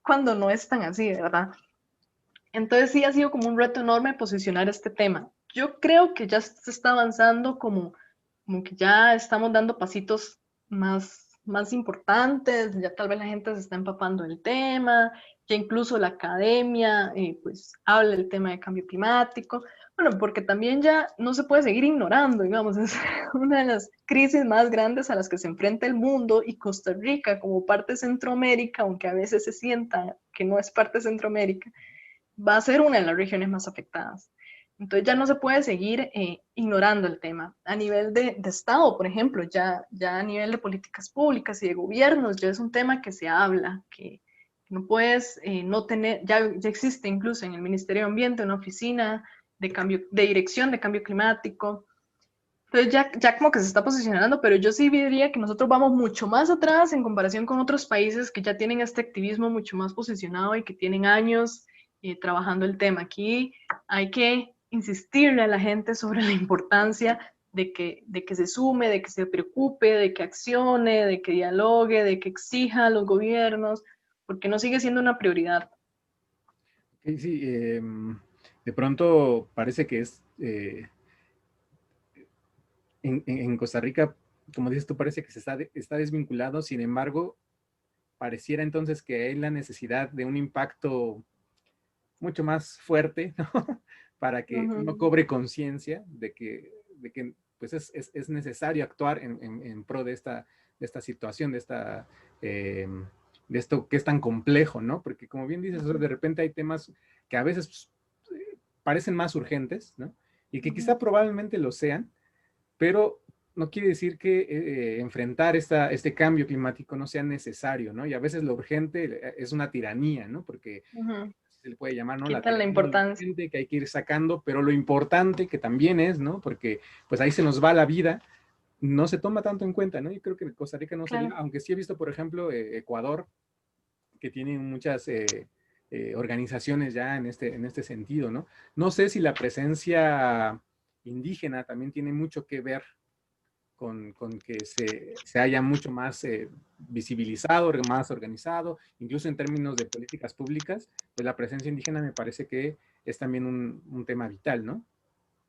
cuando no es tan así, ¿verdad? Entonces sí ha sido como un reto enorme posicionar este tema. Yo creo que ya se está avanzando como como que ya estamos dando pasitos más importantes, ya tal vez la gente se está empapando del tema, ya incluso la academia pues habla del tema de cambio climático. Bueno, porque también ya no se puede seguir ignorando, digamos, es una de las crisis más grandes a las que se enfrenta el mundo, y Costa Rica como parte de Centroamérica, aunque a veces se sienta que no es parte de Centroamérica, va a ser una de las regiones más afectadas. Entonces ya no se puede seguir ignorando el tema. A nivel de Estado, por ejemplo, ya a nivel de políticas públicas y de gobiernos, ya es un tema que se habla, que no puedes no tener, ya existe incluso en el Ministerio de Ambiente una oficina de dirección de cambio climático. Entonces ya como que se está posicionando, pero yo sí diría que nosotros vamos mucho más atrás en comparación con otros países que ya tienen este activismo mucho más posicionado y que tienen años trabajando el tema. Aquí hay que insistirle a la gente sobre la importancia de que se sume, de que se preocupe, de que accione, de que dialogue, de que exija a los gobiernos, porque no sigue siendo una prioridad. Okay, sí, de pronto parece que es en Costa Rica, como dices tú, parece que está desvinculado, sin embargo, pareciera entonces que hay la necesidad de un impacto mucho más fuerte, ¿no? Para que uno Ujú. cobre conciencia de que pues es necesario actuar en pro de esta situación, de esto que es tan complejo, ¿no? Porque como bien dices, o sea, de repente hay temas que a veces parecen más urgentes, ¿no? Y que quizá probablemente lo sean, pero no quiere decir que enfrentar este cambio climático no sea necesario, ¿no? Y a veces lo urgente es una tiranía, ¿no? Porque Ujú. se le puede llamar, ¿no? La Quitan la tiranía de lo importancia. urgente que hay que ir sacando, pero lo importante que también es, ¿no? Porque pues ahí se nos va la vida, no se toma tanto en cuenta, ¿no? Yo creo que Costa Rica no se llega, Claro. aunque sí he visto, por ejemplo, Ecuador, que tiene muchas organizaciones ya en este sentido, ¿no? No sé si la presencia indígena también tiene mucho que ver con que se haya mucho más visibilizado, más organizado, incluso en términos de políticas públicas, pues la presencia indígena me parece que es también un tema vital, ¿no?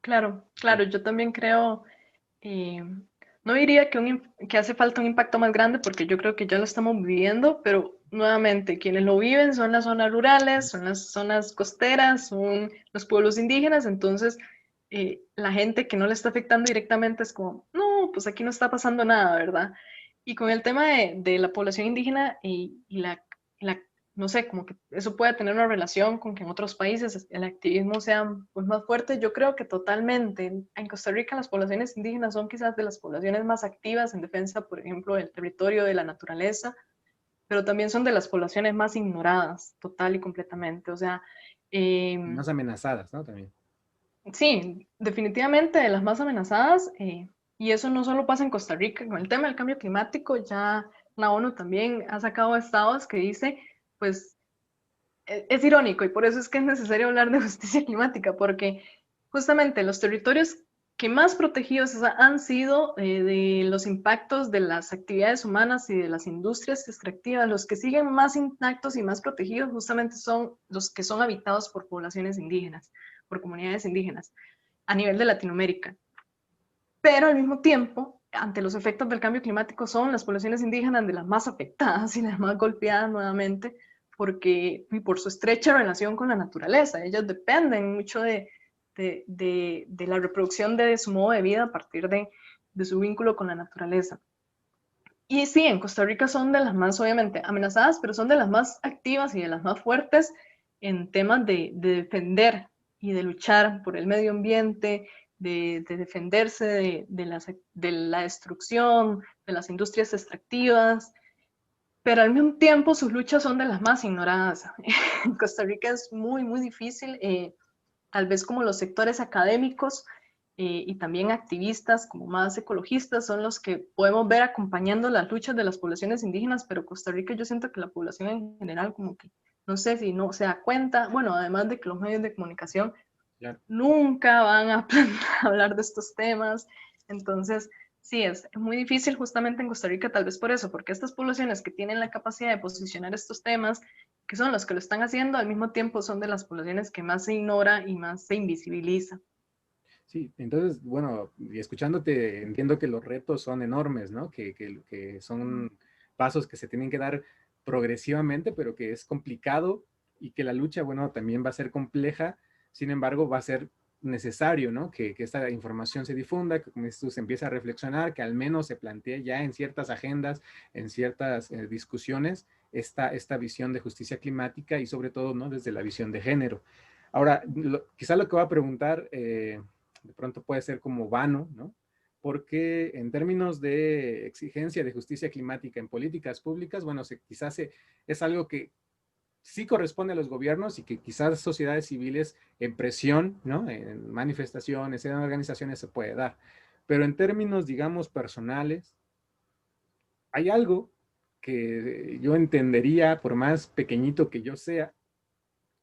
Claro, claro, yo también creo, eh, no diría que hace falta un impacto más grande porque yo creo que ya lo estamos viviendo, pero nuevamente quienes lo viven son las zonas rurales, son las zonas costeras, son los pueblos indígenas, entonces la gente que no le está afectando directamente es como, no, pues aquí no está pasando nada, ¿verdad? Y con el tema de la población indígena y la no sé, como que eso puede tener una relación con que en otros países el activismo sea pues, más fuerte. Yo creo que totalmente. En Costa Rica las poblaciones indígenas son quizás de las poblaciones más activas en defensa, por ejemplo, del territorio, de la naturaleza, pero también son de las poblaciones más ignoradas, total y completamente. O sea, eh, Más amenazadas, ¿no? También. sí, definitivamente de las más amenazadas. Y eso no solo pasa en Costa Rica, con el tema del cambio climático, ya la ONU también ha sacado estados que dice, pues es irónico y por eso es que es necesario hablar de justicia climática, porque justamente los territorios que más protegidos han sido de los impactos de las actividades humanas y de las industrias extractivas, los que siguen más intactos y más protegidos justamente son los que son habitados por poblaciones indígenas, por comunidades indígenas a nivel de Latinoamérica. Pero al mismo tiempo, ante los efectos del cambio climático, son las poblaciones indígenas de las más afectadas y las más golpeadas nuevamente, porque y por su estrecha relación con la naturaleza. Ellos dependen mucho de la reproducción de su modo de vida a partir de su vínculo con la naturaleza. Y sí, en Costa Rica son de las más, obviamente, amenazadas, pero son de las más activas y de las más fuertes en temas de defender y de luchar por el medio ambiente, de defenderse de la destrucción, de las industrias extractivas, pero al mismo tiempo sus luchas son de las más ignoradas. En Costa Rica es muy, muy difícil, tal vez como los sectores académicos y también activistas como más ecologistas son los que podemos ver acompañando las luchas de las poblaciones indígenas, pero Costa Rica yo siento que la población en general como que no sé si no se da cuenta, bueno, además de que los medios de comunicación Claro. nunca van a hablar de estos temas, entonces sí, es muy difícil justamente en Costa Rica, tal vez por eso, porque estas poblaciones que tienen la capacidad de posicionar estos temas, que son los que lo están haciendo, al mismo tiempo son de las poblaciones que más se ignora y más se invisibiliza. Sí, entonces, bueno, y escuchándote, entiendo que los retos son enormes, ¿no? Que son pasos que se tienen que dar progresivamente, pero que es complicado y que la lucha, bueno, también va a ser compleja, sin embargo, va a ser necesario, ¿no? Que esta información se difunda, que como dices tú, se empiece a reflexionar, que al menos se plantee ya en ciertas agendas, en ciertas discusiones, esta visión de justicia climática y sobre todo, ¿no? Desde la visión de género. Ahora, quizá lo que voy a preguntar de pronto puede ser como vano, ¿no? Porque en términos de exigencia de justicia climática en políticas públicas, bueno, es algo que sí corresponde a los gobiernos y que quizás sociedades civiles en presión, ¿no? En manifestaciones, en organizaciones se puede dar. Pero en términos, digamos, personales, hay algo que yo entendería, por más pequeñito que yo sea,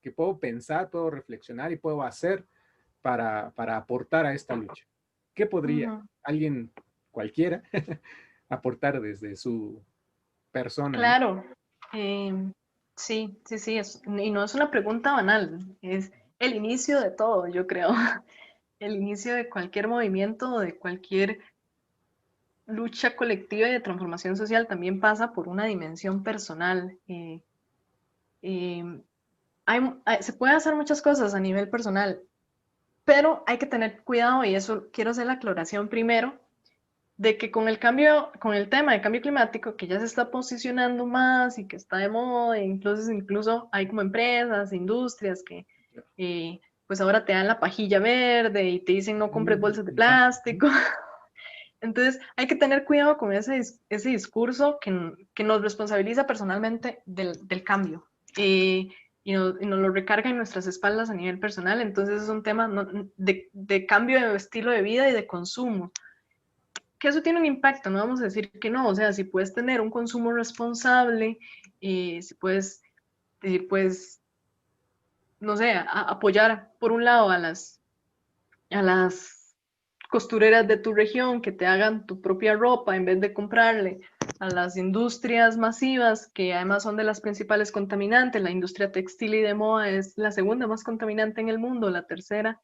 que puedo pensar, puedo reflexionar y puedo hacer para aportar a esta lucha. ¿Qué podría Ujú. alguien cualquiera aportar desde su persona, ¿no? Claro, sí, sí, sí, y no es una pregunta banal, es el inicio de todo, yo creo, el inicio de cualquier movimiento, de cualquier lucha colectiva y de transformación social también pasa por una dimensión personal. Eh, se puede hacer muchas cosas a nivel personal, pero hay que tener cuidado, y eso quiero hacer la aclaración primero, de que con el cambio, con el tema de cambio climático, que ya se está posicionando más y que está de moda, incluso hay como empresas, industrias que pues ahora te dan la pajilla verde y te dicen no compres bolsas de plástico. Entonces hay que tener cuidado con ese discurso que nos responsabiliza personalmente del cambio. Y nos lo recarga en nuestras espaldas a nivel personal. Entonces es un tema de cambio de estilo de vida y de consumo, que eso tiene un impacto, no vamos a decir que no, o sea, si puedes tener un consumo responsable, si puedes, no sé, apoyar por un lado a las costureras de tu región que te hagan tu propia ropa en vez de comprarle a las industrias masivas, que además son de las principales contaminantes. La industria textil y de moda es la segunda más contaminante en el mundo, la tercera.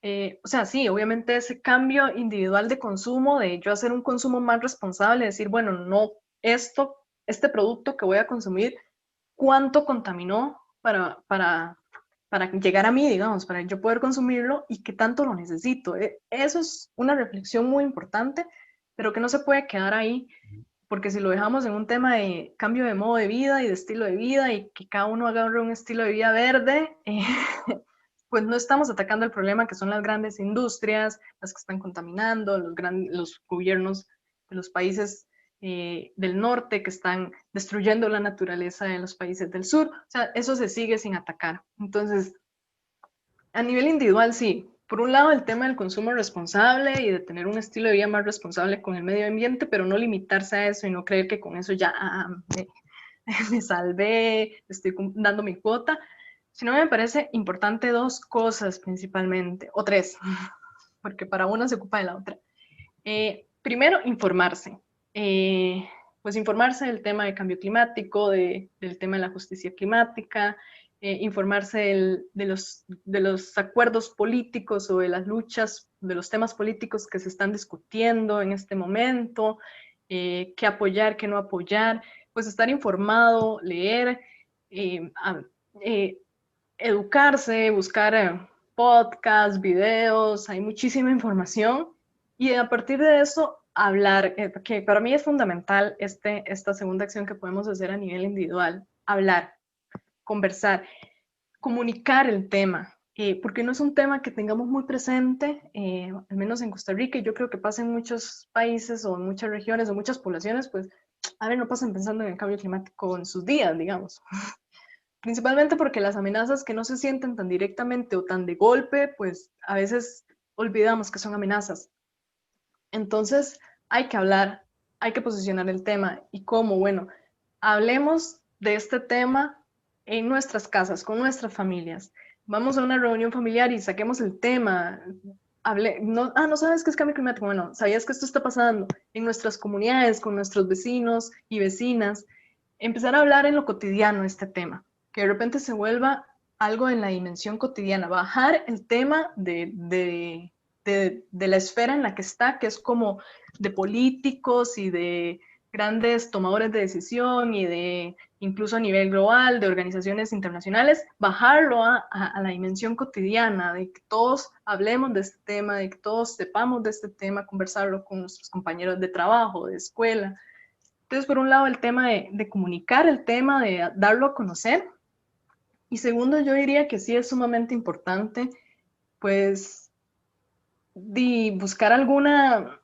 O sea, sí, obviamente ese cambio individual de consumo, de yo hacer un consumo más responsable, decir, bueno, no, este producto que voy a consumir, ¿cuánto contaminó para llegar a mí, digamos, para yo poder consumirlo y qué tanto lo necesito? Eso es una reflexión muy importante, pero que no se puede quedar ahí, porque si lo dejamos en un tema de cambio de modo de vida y de estilo de vida y que cada uno agarre un estilo de vida verde, pues no estamos atacando el problema que son las grandes industrias, las que están contaminando, los gobiernos de los países del norte que están destruyendo la naturaleza de los países del sur. O sea, eso se sigue sin atacar. Entonces, a nivel individual, sí. Por un lado, el tema del consumo responsable y de tener un estilo de vida más responsable con el medio ambiente, pero no limitarse a eso y no creer que con eso ya me salvé, estoy dando mi cuota, sino me parece importante dos cosas principalmente, o tres, porque para una se ocupa de la otra. Primero, informarse. Pues informarse del tema del cambio climático, del tema de la justicia climática, informarse de los acuerdos políticos o de las luchas, de los temas políticos que se están discutiendo en este momento, qué apoyar, qué no apoyar, pues estar informado, leer, eh, eh, educarse, buscar podcasts, videos, hay muchísima información y a partir de eso hablar, que para mí es fundamental esta segunda acción que podemos hacer a nivel individual, hablar, conversar, comunicar el tema, porque no es un tema que tengamos muy presente, al menos en Costa Rica, y yo creo que pasa en muchos países o en muchas regiones o muchas poblaciones, pues, a ver, no pasan pensando en el cambio climático en sus días, digamos. Principalmente porque las amenazas que no se sienten tan directamente o tan de golpe, pues a veces olvidamos que son amenazas. Entonces hay que hablar, hay que posicionar el tema. ¿Y cómo? Bueno, hablemos de este tema en nuestras casas, con nuestras familias. Vamos a una reunión familiar y saquemos el tema. No sabes qué es cambio climático. Bueno, ¿sabías que esto está pasando en nuestras comunidades, con nuestros vecinos y vecinas? Empezar a hablar en lo cotidiano este tema, que de repente se vuelva algo en la dimensión cotidiana, bajar el tema de de la esfera en la que está, que es como de políticos y de grandes tomadores de decisión y de incluso a nivel global, de organizaciones internacionales, bajarlo a la dimensión cotidiana, de que todos hablemos de este tema, de que todos sepamos de este tema, conversarlo con nuestros compañeros de trabajo, de escuela. Entonces, por un lado, el tema de comunicar el tema, de darlo a conocer. Y segundo, yo diría que sí es sumamente importante, pues, de buscar alguna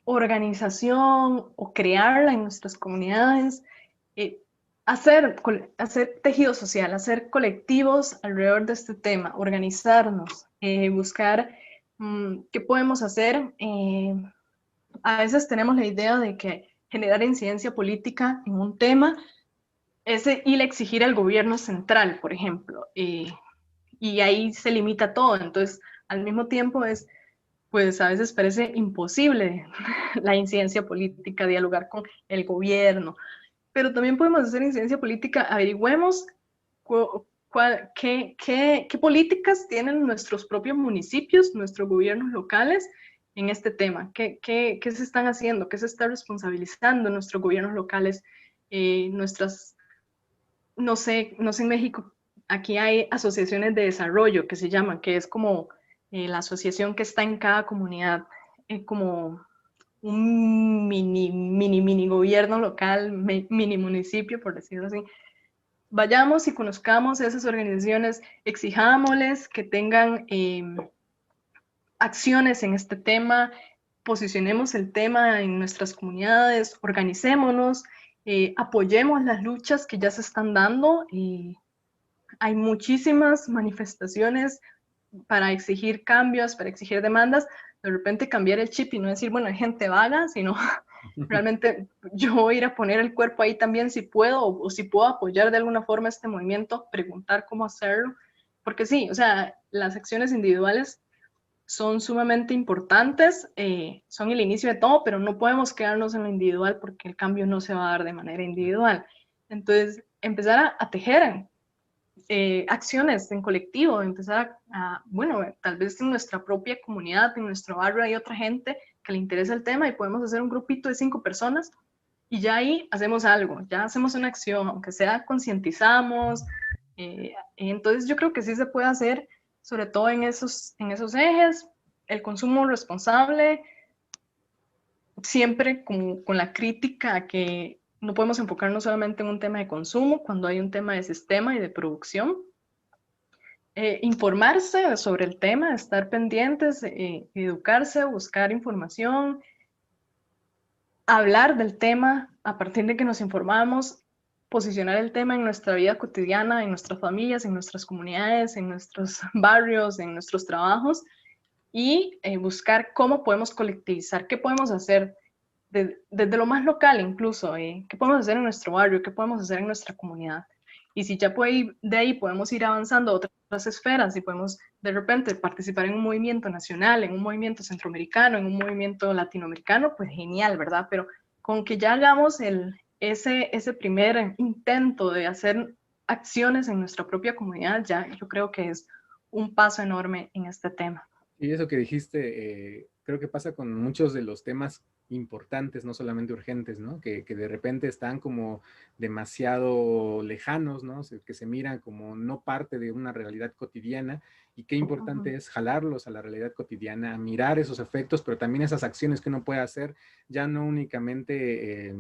organización o crearla en nuestras comunidades, eh, hacer tejido social, hacer colectivos alrededor de este tema, organizarnos, buscar qué podemos hacer. A veces tenemos la idea de que generar incidencia política en un tema es ir a exigir al gobierno central, por ejemplo, y ahí se limita todo. Entonces, al mismo tiempo pues a veces parece imposible la incidencia política, dialogar con el gobierno, pero también podemos hacer incidencia política, averigüemos qué políticas tienen nuestros propios municipios, nuestros gobiernos locales en este tema, qué se están haciendo, qué se está responsabilizando nuestros gobiernos locales, nuestras, no sé en México, aquí hay asociaciones de desarrollo que se llaman, que es como la asociación que está en cada comunidad, como un mini gobierno local, mini municipio, por decirlo así. Vayamos y conozcamos esas organizaciones, exijámosles que tengan acciones en este tema, posicionemos el tema en nuestras comunidades, organicémonos, apoyemos las luchas que ya se están dando. Hay muchísimas manifestaciones para exigir cambios, para exigir demandas, de repente cambiar el chip y no decir, bueno, hay gente vaga, sino realmente yo voy a ir a poner el cuerpo ahí también si puedo, o si puedo apoyar de alguna forma este movimiento, preguntar cómo hacerlo, porque sí, o sea, las acciones individuales son sumamente importantes, son el inicio de todo, pero no podemos quedarnos en lo individual porque el cambio no se va a dar de manera individual. Entonces, empezar a tejer acciones en colectivo, empezar bueno, tal vez en nuestra propia comunidad, en nuestro barrio hay otra gente que le interesa el tema y podemos hacer un grupito de 5 personas y ya ahí hacemos algo, ya hacemos una acción, aunque sea concientizamos. Entonces yo creo que sí se puede hacer, sobre todo en esos ejes, el consumo responsable, siempre con la crítica que no podemos enfocarnos solamente en un tema de consumo, cuando hay un tema de sistema y de producción. Informarse sobre el tema, estar pendientes, educarse, buscar información, hablar del tema a partir de que nos informamos, posicionar el tema en nuestra vida cotidiana, en nuestras familias, en nuestras comunidades, en nuestros barrios, en nuestros trabajos y buscar cómo podemos colectivizar, qué podemos hacer desde lo más local incluso, qué podemos hacer en nuestro barrio, qué podemos hacer en nuestra comunidad. Y si ya de ahí podemos ir avanzando a otras esferas y podemos de repente participar en un movimiento nacional, en un movimiento centroamericano, en un movimiento latinoamericano, pues genial, ¿verdad? Pero con que ya hagamos ese primer intento de hacer acciones en nuestra propia comunidad, ya yo creo que es un paso enorme en este tema. Y eso que dijiste, creo que pasa con muchos de los temas importantes, no solamente urgentes, ¿no? Que de repente están como demasiado lejanos, ¿no? Que se miran como no parte de una realidad cotidiana y qué importante es jalarlos a la realidad cotidiana, mirar esos efectos, pero también esas acciones que uno puede hacer, ya no únicamente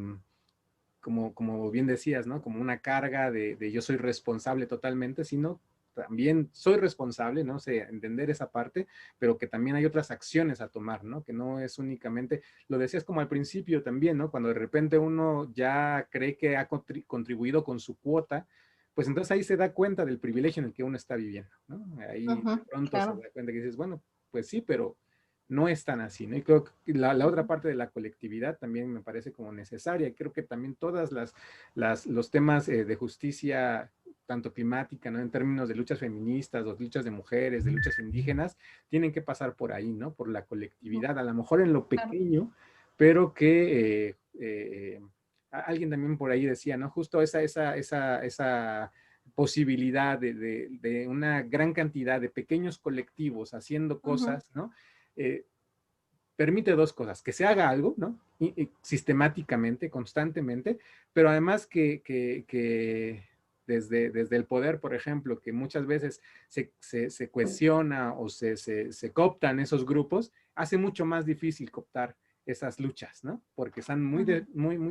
como bien decías, ¿no? Como una carga de yo soy responsable totalmente, sino también soy responsable, ¿no? sé entender esa parte, pero que también hay otras acciones a tomar, ¿no? Que no es únicamente, lo decías como al principio también, ¿no? Cuando de repente uno ya cree que ha contribuido con su cuota, pues entonces ahí se da cuenta del privilegio en el que uno está viviendo, ¿no? Ahí de pronto claro. se da cuenta que dices, bueno, pues sí, pero no es tan así, ¿no? Y creo que la otra parte de la colectividad también me parece como necesaria. Y creo que también todas los temas de justicia, tanto climática, ¿no? En términos de luchas feministas, de luchas de mujeres, de luchas indígenas, tienen que pasar por ahí, ¿no? Por la colectividad, a lo mejor en lo pequeño, pero que alguien también por ahí decía, ¿no? Justo esa posibilidad de una gran cantidad de pequeños colectivos haciendo cosas, ¿no? permite dos cosas: que se haga algo, ¿no? Y sistemáticamente, constantemente, pero además que desde el poder, por ejemplo, que muchas veces se cuestiona o se cooptan esos grupos, hace mucho más difícil cooptar esas luchas, ¿no? Porque están muy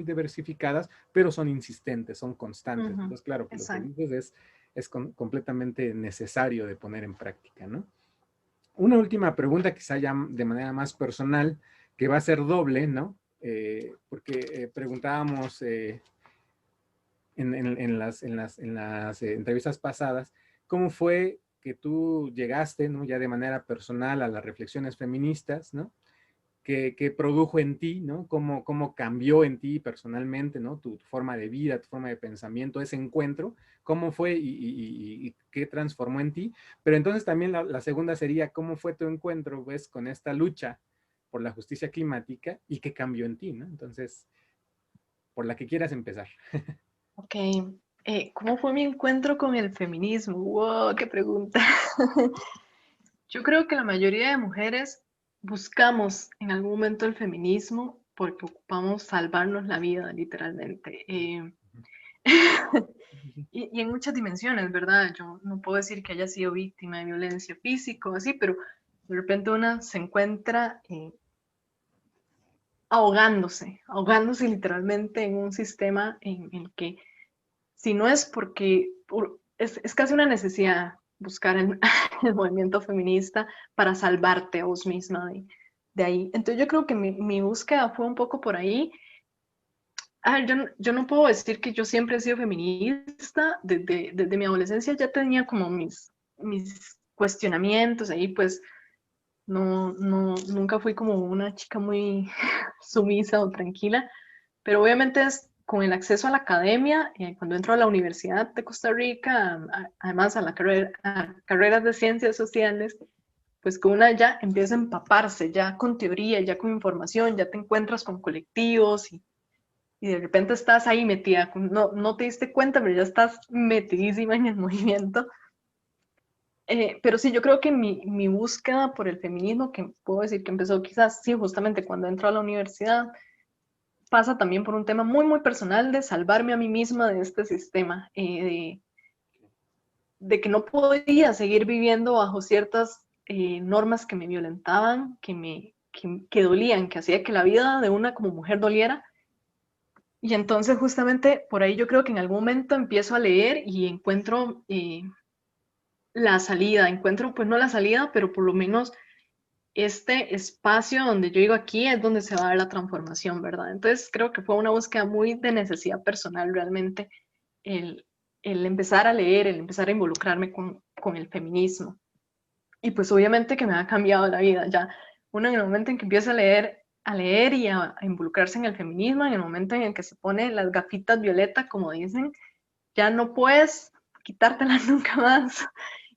diversificadas, pero son insistentes, son constantes. Entonces, claro, que lo que dices es completamente necesario de poner en práctica, ¿no? Una última pregunta, quizá ya de manera más personal, que va a ser doble, ¿no? Porque preguntábamos en las entrevistas pasadas, ¿cómo fue que tú llegaste, ¿no? Ya de manera personal a las reflexiones feministas, ¿no? ¿Qué produjo en ti, ¿no? ¿Cómo cambió en ti personalmente, ¿no? Tu forma de vida, tu forma de pensamiento, ese encuentro, cómo fue y qué transformó en ti? Pero entonces también la segunda sería, ¿cómo fue tu encuentro, ves, con esta lucha por la justicia climática y qué cambió en ti, ¿no? Entonces, por la que quieras empezar. Ok, ¿cómo fue mi encuentro con el feminismo? ¡Wow! ¡Qué pregunta! Yo creo que la mayoría de mujeres buscamos en algún momento el feminismo porque ocupamos salvarnos la vida, literalmente. Y en muchas dimensiones, ¿verdad? Yo no puedo decir que haya sido víctima de violencia física o así, pero de repente una se encuentra ahogándose literalmente en un sistema en el que, si no es porque es casi una necesidad buscar el, el movimiento feminista para salvarte a vos misma de ahí. Entonces yo creo que mi búsqueda fue un poco por ahí. A ver, yo no puedo decir que yo siempre he sido feminista. Desde mi adolescencia ya tenía como mis cuestionamientos ahí, pues nunca fui como una chica muy sumisa o tranquila, pero obviamente es con el acceso a la academia, cuando entro a la Universidad de Costa Rica, además a a carreras de ciencias sociales, pues que una ya empieza a empaparse, ya con teoría, ya con información, ya te encuentras con colectivos y de repente estás ahí metida, no te diste cuenta, pero ya estás metidísima en el movimiento. Pero sí, yo creo que mi búsqueda por el feminismo, que puedo decir que empezó quizás, sí, justamente cuando entro a la universidad, pasa también por un tema muy personal de salvarme a mí misma de este sistema, de que no podía seguir viviendo bajo ciertas normas que me violentaban, que dolían, que hacía que la vida de una como mujer doliera. Y entonces justamente por ahí yo creo que en algún momento empiezo a leer y encuentro la salida, encuentro pues no la salida, pero por lo menos este espacio donde yo digo aquí es donde se va a dar la transformación, ¿verdad? Entonces creo que fue una búsqueda muy de necesidad personal realmente el, el empezar a leer, el empezar a involucrarme con el feminismo. Y pues obviamente que me ha cambiado la vida. Ya uno en el momento en que empieza a leer y a involucrarse en el feminismo, en el momento en el que se pone las gafitas violeta, como dicen, ya no puedes quitártelas nunca más.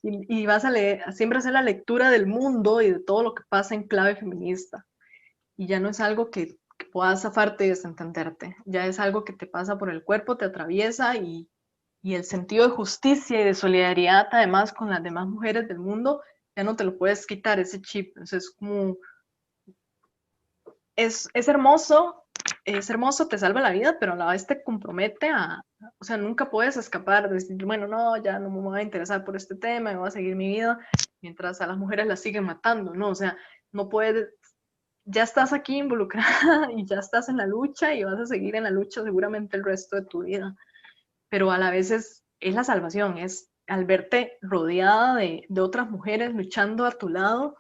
Y vas a leer, siempre hacer la lectura del mundo y de todo lo que pasa en clave feminista. Y ya no es algo que puedas zafarte y desentenderte. Ya es algo que te pasa por el cuerpo, te atraviesa y el sentido de justicia y de solidaridad, además, con las demás mujeres del mundo, ya no te lo puedes quitar ese chip. Entonces, como es hermoso, te salva la vida, pero a la vez te compromete o sea, nunca puedes escapar de decir, bueno, no, ya no me voy a interesar por este tema, me voy a seguir mi vida, mientras a las mujeres las siguen matando, ¿no? O sea, no puedes, ya estás aquí involucrada y ya estás en la lucha y vas a seguir en la lucha seguramente el resto de tu vida, pero a la vez es la salvación, es al verte rodeada de otras mujeres luchando a tu lado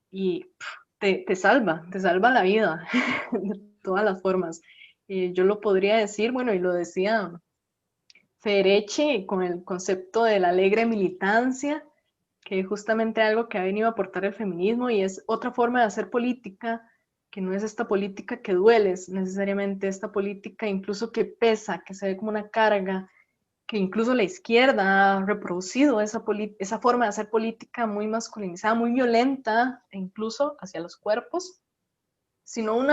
y te salva la vida de todas las formas. Yo lo podría decir, bueno, y lo decía Federici con el concepto de la alegre militancia, que es justamente algo que ha venido a aportar el feminismo y es otra forma de hacer política, que no es esta política que duele, es necesariamente esta política incluso que pesa, que se ve como una carga, que incluso la izquierda ha reproducido esa forma de hacer política muy masculinizada, muy violenta, e incluso hacia los cuerpos, sino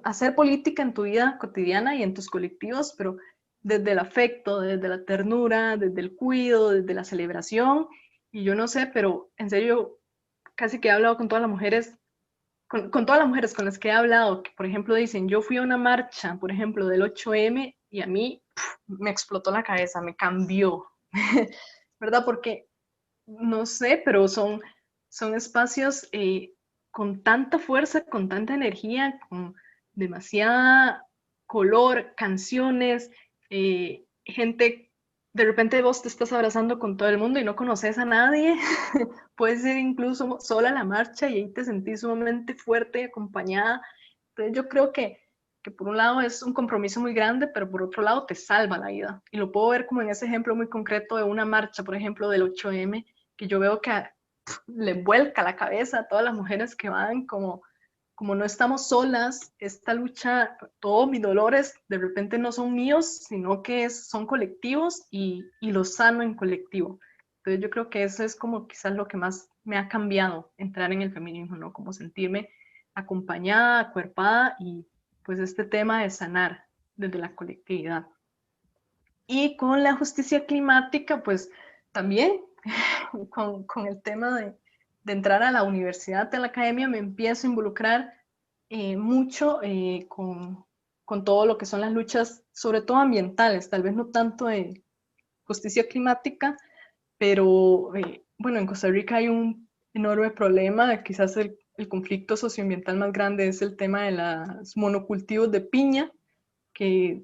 hacer política en tu vida cotidiana y en tus colectivos, pero desde el afecto, desde la ternura, desde el cuidado, desde la celebración. Y yo no sé, pero en serio, casi que he hablado con todas las mujeres, con todas las mujeres con las que he hablado, que por ejemplo dicen, yo fui a una marcha, por ejemplo, del 8M y a mí me explotó la cabeza, me cambió, ¿verdad? Porque, no sé, pero son espacios con tanta fuerza, con tanta energía, con demasiada color, canciones, gente, de repente vos te estás abrazando con todo el mundo y no conoces a nadie, puedes ir incluso sola a la marcha y ahí te sentís sumamente fuerte y acompañada. Entonces yo creo que por un lado es un compromiso muy grande, pero por otro lado te salva la vida. Y lo puedo ver como en ese ejemplo muy concreto de una marcha, por ejemplo, del 8M, que yo veo que le vuelca la cabeza a todas las mujeres que van como no estamos solas, esta lucha, todos mis dolores de repente no son míos, sino que son colectivos y los sano en colectivo. Entonces yo creo que eso es como quizás lo que más me ha cambiado entrar en el feminismo, ¿no? Como sentirme acompañada, acuerpada y pues este tema de sanar desde la colectividad. Y con la justicia climática, pues también con el tema de entrar a la universidad, a la academia, me empiezo a involucrar mucho con todo lo que son las luchas, sobre todo ambientales, tal vez no tanto de justicia climática, pero bueno, en Costa Rica hay un enorme problema, quizás el conflicto socioambiental más grande es el tema de los monocultivos de piña, que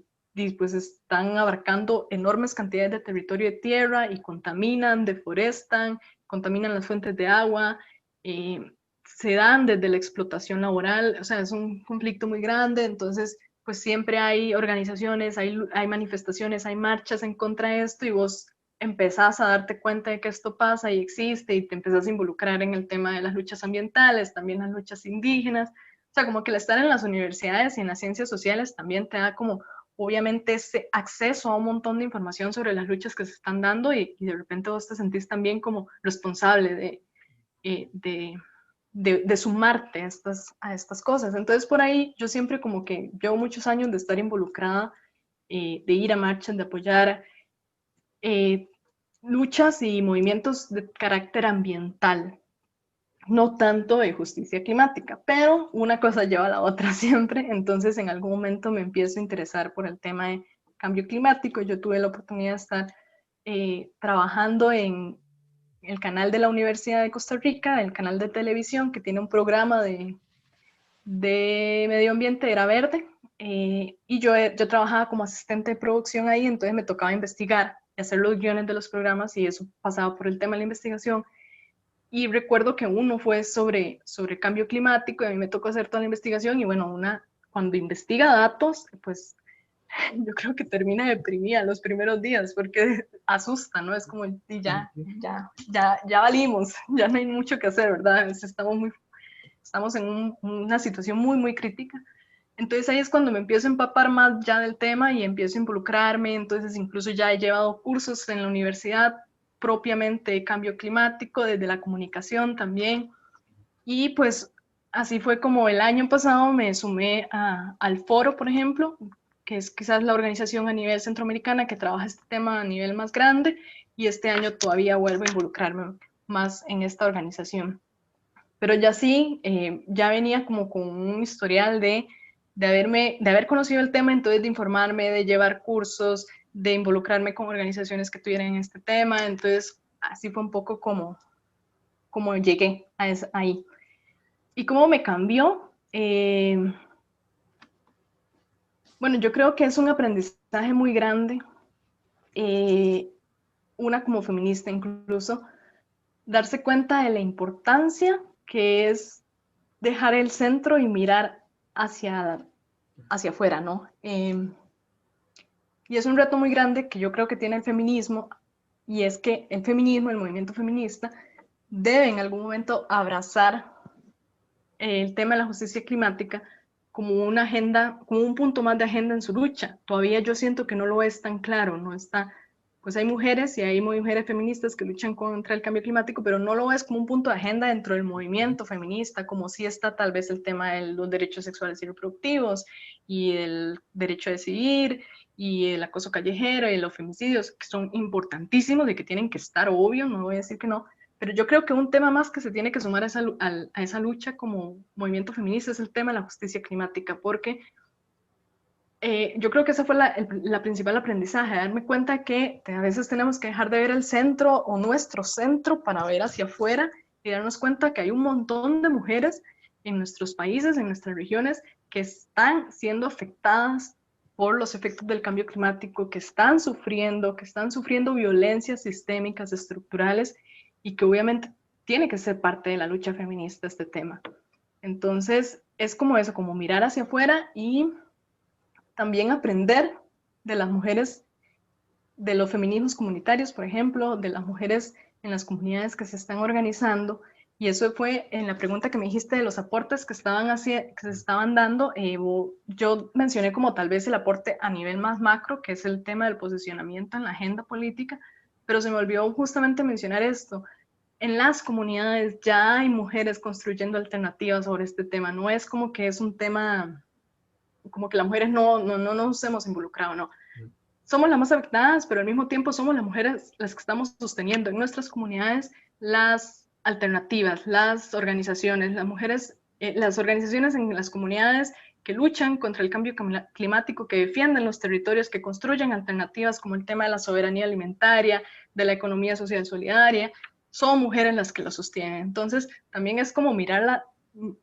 pues están abarcando enormes cantidades de territorio de tierra y contaminan, deforestan, contaminan las fuentes de agua, se dan desde la explotación laboral, o sea, es un conflicto muy grande, entonces pues siempre hay organizaciones, hay manifestaciones, hay marchas en contra de esto y vos empezás a darte cuenta de que esto pasa y existe y te empezás a involucrar en el tema de las luchas ambientales, también las luchas indígenas, o sea, como que el estar en las universidades y en las ciencias sociales también te da como, obviamente, ese acceso a un montón de información sobre las luchas que se están dando y de repente vos te sentís también como responsable de sumarte a estas cosas. Entonces, por ahí yo siempre como que llevo muchos años de estar involucrada, de ir a marchas, de apoyar eh, luchas y movimientos de carácter ambiental, no tanto de justicia climática, pero una cosa lleva a la otra siempre, entonces en algún momento me empiezo a interesar por el tema de cambio climático. Yo tuve la oportunidad de estar trabajando en el canal de la Universidad de Costa Rica, el canal de televisión que tiene un programa de medio ambiente, era verde, y yo trabajaba como asistente de producción ahí, entonces me tocaba investigar y hacer los guiones de los programas y eso pasaba por el tema de la investigación. Y recuerdo que uno fue sobre cambio climático y a mí me tocó hacer toda la investigación y bueno, cuando investiga datos, pues yo creo que termina deprimida los primeros días porque asusta, ¿no? Es como, ya valimos, ya no hay mucho que hacer, ¿verdad? Estamos en una situación muy, muy crítica. Entonces ahí es cuando me empiezo a empapar más ya del tema y empiezo a involucrarme, entonces incluso ya he llevado cursos en la universidad propiamente de cambio climático, desde la comunicación también, y pues así fue como el año pasado me sumé al foro, por ejemplo, que es quizás la organización a nivel centroamericana que trabaja este tema a nivel más grande, y este año todavía vuelvo a involucrarme más en esta organización. Pero ya sí, ya venía como con un historial de haber conocido el tema, entonces de informarme, de llevar cursos, de involucrarme con organizaciones que tuvieran este tema, entonces así fue un poco como llegué ahí. ¿Y cómo me cambió? Bueno, yo creo que es un aprendizaje muy grande, una como feminista incluso, darse cuenta de la importancia que es dejar el centro y mirar hacia afuera, ¿no? Y es un reto muy grande que yo creo que tiene el feminismo, y es que el feminismo, el movimiento feminista, debe en algún momento abrazar el tema de la justicia climática como una agenda, como un punto más de agenda en su lucha. Todavía yo siento que no lo es tan claro, no está, pues hay mujeres y hay mujeres feministas que luchan contra el cambio climático, pero no lo es como un punto de agenda dentro del movimiento feminista, como si está tal vez el tema de los derechos sexuales y reproductivos y el derecho a decidir y el acoso callejero y los femicidios, que son importantísimos y que tienen que estar, obvio, no voy a decir que no, Pero yo creo que un tema más que se tiene que sumar a esa lucha como movimiento feminista es el tema de la justicia climática, porque yo creo que esa fue la principal aprendizaje, darme cuenta que a veces tenemos que dejar de ver el centro o nuestro centro para ver hacia afuera y darnos cuenta que hay un montón de mujeres en nuestros países, en nuestras regiones, que están siendo afectadas por los efectos del cambio climático, que están sufriendo violencias sistémicas, estructurales, y que obviamente tiene que ser parte de la lucha feminista este tema. Entonces, es como eso, como mirar hacia afuera y también aprender de las mujeres, de los feminismos comunitarios, por ejemplo, de las mujeres en las comunidades que se están organizando. Y eso fue en la pregunta que me dijiste de los aportes que se estaban dando. Yo mencioné como tal vez el aporte a nivel más macro, que es el tema del posicionamiento en la agenda política, pero se me olvidó justamente mencionar esto. En las comunidades ya hay mujeres construyendo alternativas sobre este tema. No es como que es un tema como que las mujeres no nos hemos involucrado, no. Somos las más afectadas, pero al mismo tiempo somos las mujeres las que estamos sosteniendo en nuestras comunidades las alternativas, las organizaciones, las mujeres, las organizaciones en las comunidades que luchan contra el cambio climático, que defienden los territorios, que construyen alternativas como el tema de la soberanía alimentaria, de la economía social solidaria, son mujeres las que lo sostienen. Entonces, también es como mirarla,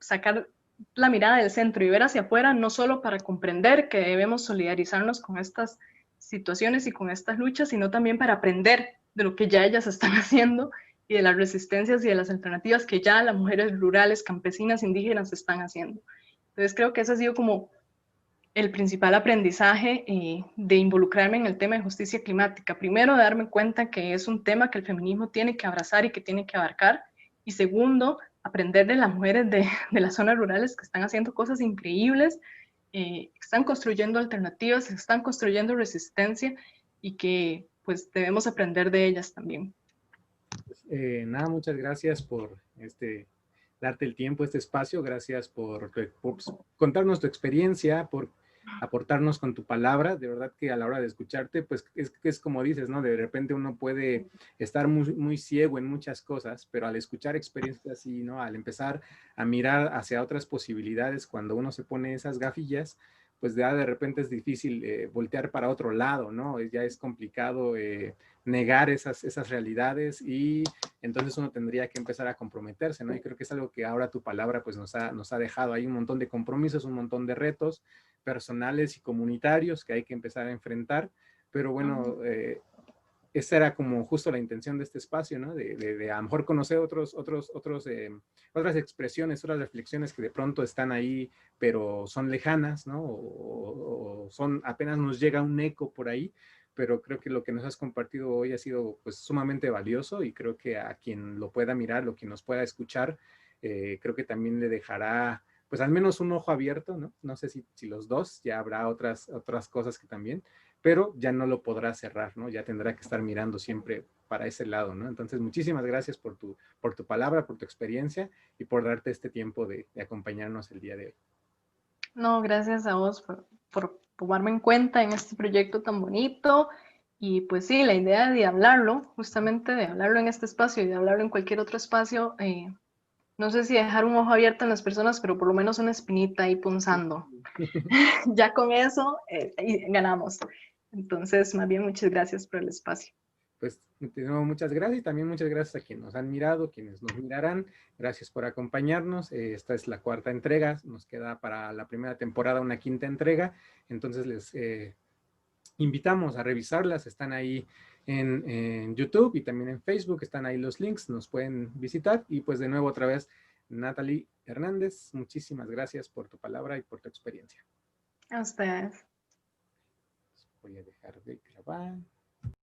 sacar la mirada del centro y ver hacia afuera, no solo para comprender que debemos solidarizarnos con estas situaciones y con estas luchas, sino también para aprender de lo que ya ellas están haciendo y de las resistencias y de las alternativas que ya las mujeres rurales, campesinas, indígenas están haciendo. Entonces creo que ese ha sido como el principal aprendizaje de involucrarme en el tema de justicia climática. Primero, de darme cuenta que es un tema que el feminismo tiene que abrazar y que tiene que abarcar. Y segundo, aprender de las mujeres de las zonas rurales que están haciendo cosas increíbles, están construyendo alternativas, están construyendo resistencia y que pues debemos aprender de ellas también. Nada, muchas gracias por darte el tiempo, este espacio. Gracias por contarnos tu experiencia, por aportarnos con tu palabra. De verdad que a la hora de escucharte, pues es como dices, ¿no? De repente uno puede estar muy, muy ciego en muchas cosas, pero al escuchar experiencias así, ¿no? Al empezar a mirar hacia otras posibilidades, cuando uno se pone esas gafillas, pues ya de repente es difícil voltear para otro lado, ¿no? Ya es complicado negar esas realidades y entonces uno tendría que empezar a comprometerse, ¿no? Y creo que es algo que ahora tu palabra pues nos ha dejado ahí un montón de compromisos, un montón de retos personales y comunitarios que hay que empezar a enfrentar, pero bueno, esa era como justo la intención de este espacio, ¿no? De a lo mejor conocer otras expresiones, otras reflexiones que de pronto están ahí, pero son lejanas, ¿no? O son, apenas nos llega un eco por ahí, pero creo que lo que nos has compartido hoy ha sido pues sumamente valioso y creo que a quien lo pueda mirar, lo quien nos pueda escuchar, creo que también le dejará pues al menos un ojo abierto, ¿no? No sé si los dos, ya habrá otras cosas que también, pero ya no lo podrá cerrar, ¿no? Ya tendrá que estar mirando siempre para ese lado, ¿no? Entonces, muchísimas gracias por tu palabra, por tu experiencia y por darte este tiempo de acompañarnos el día de hoy. No, gracias a vos por tomarme en cuenta en este proyecto tan bonito. Y pues sí, la idea de hablarlo, justamente de hablarlo en este espacio y de hablarlo en cualquier otro espacio, no sé si dejar un ojo abierto en las personas, pero por lo menos una espinita ahí punzando. Ya con eso ganamos. Entonces, más bien, muchas gracias por el espacio. Pues de nuevo, muchas gracias y también muchas gracias a quienes nos han mirado, quienes nos mirarán. Gracias por acompañarnos. Esta es la 4ª entrega. Nos queda para la primera temporada una 5ª entrega. Entonces les invitamos a revisarlas. Están ahí en YouTube y también en Facebook. Están ahí los links. Nos pueden visitar. Y pues de nuevo otra vez, Natalie Hernández, muchísimas gracias por tu palabra y por tu experiencia. A ustedes. Voy a dejar de grabar.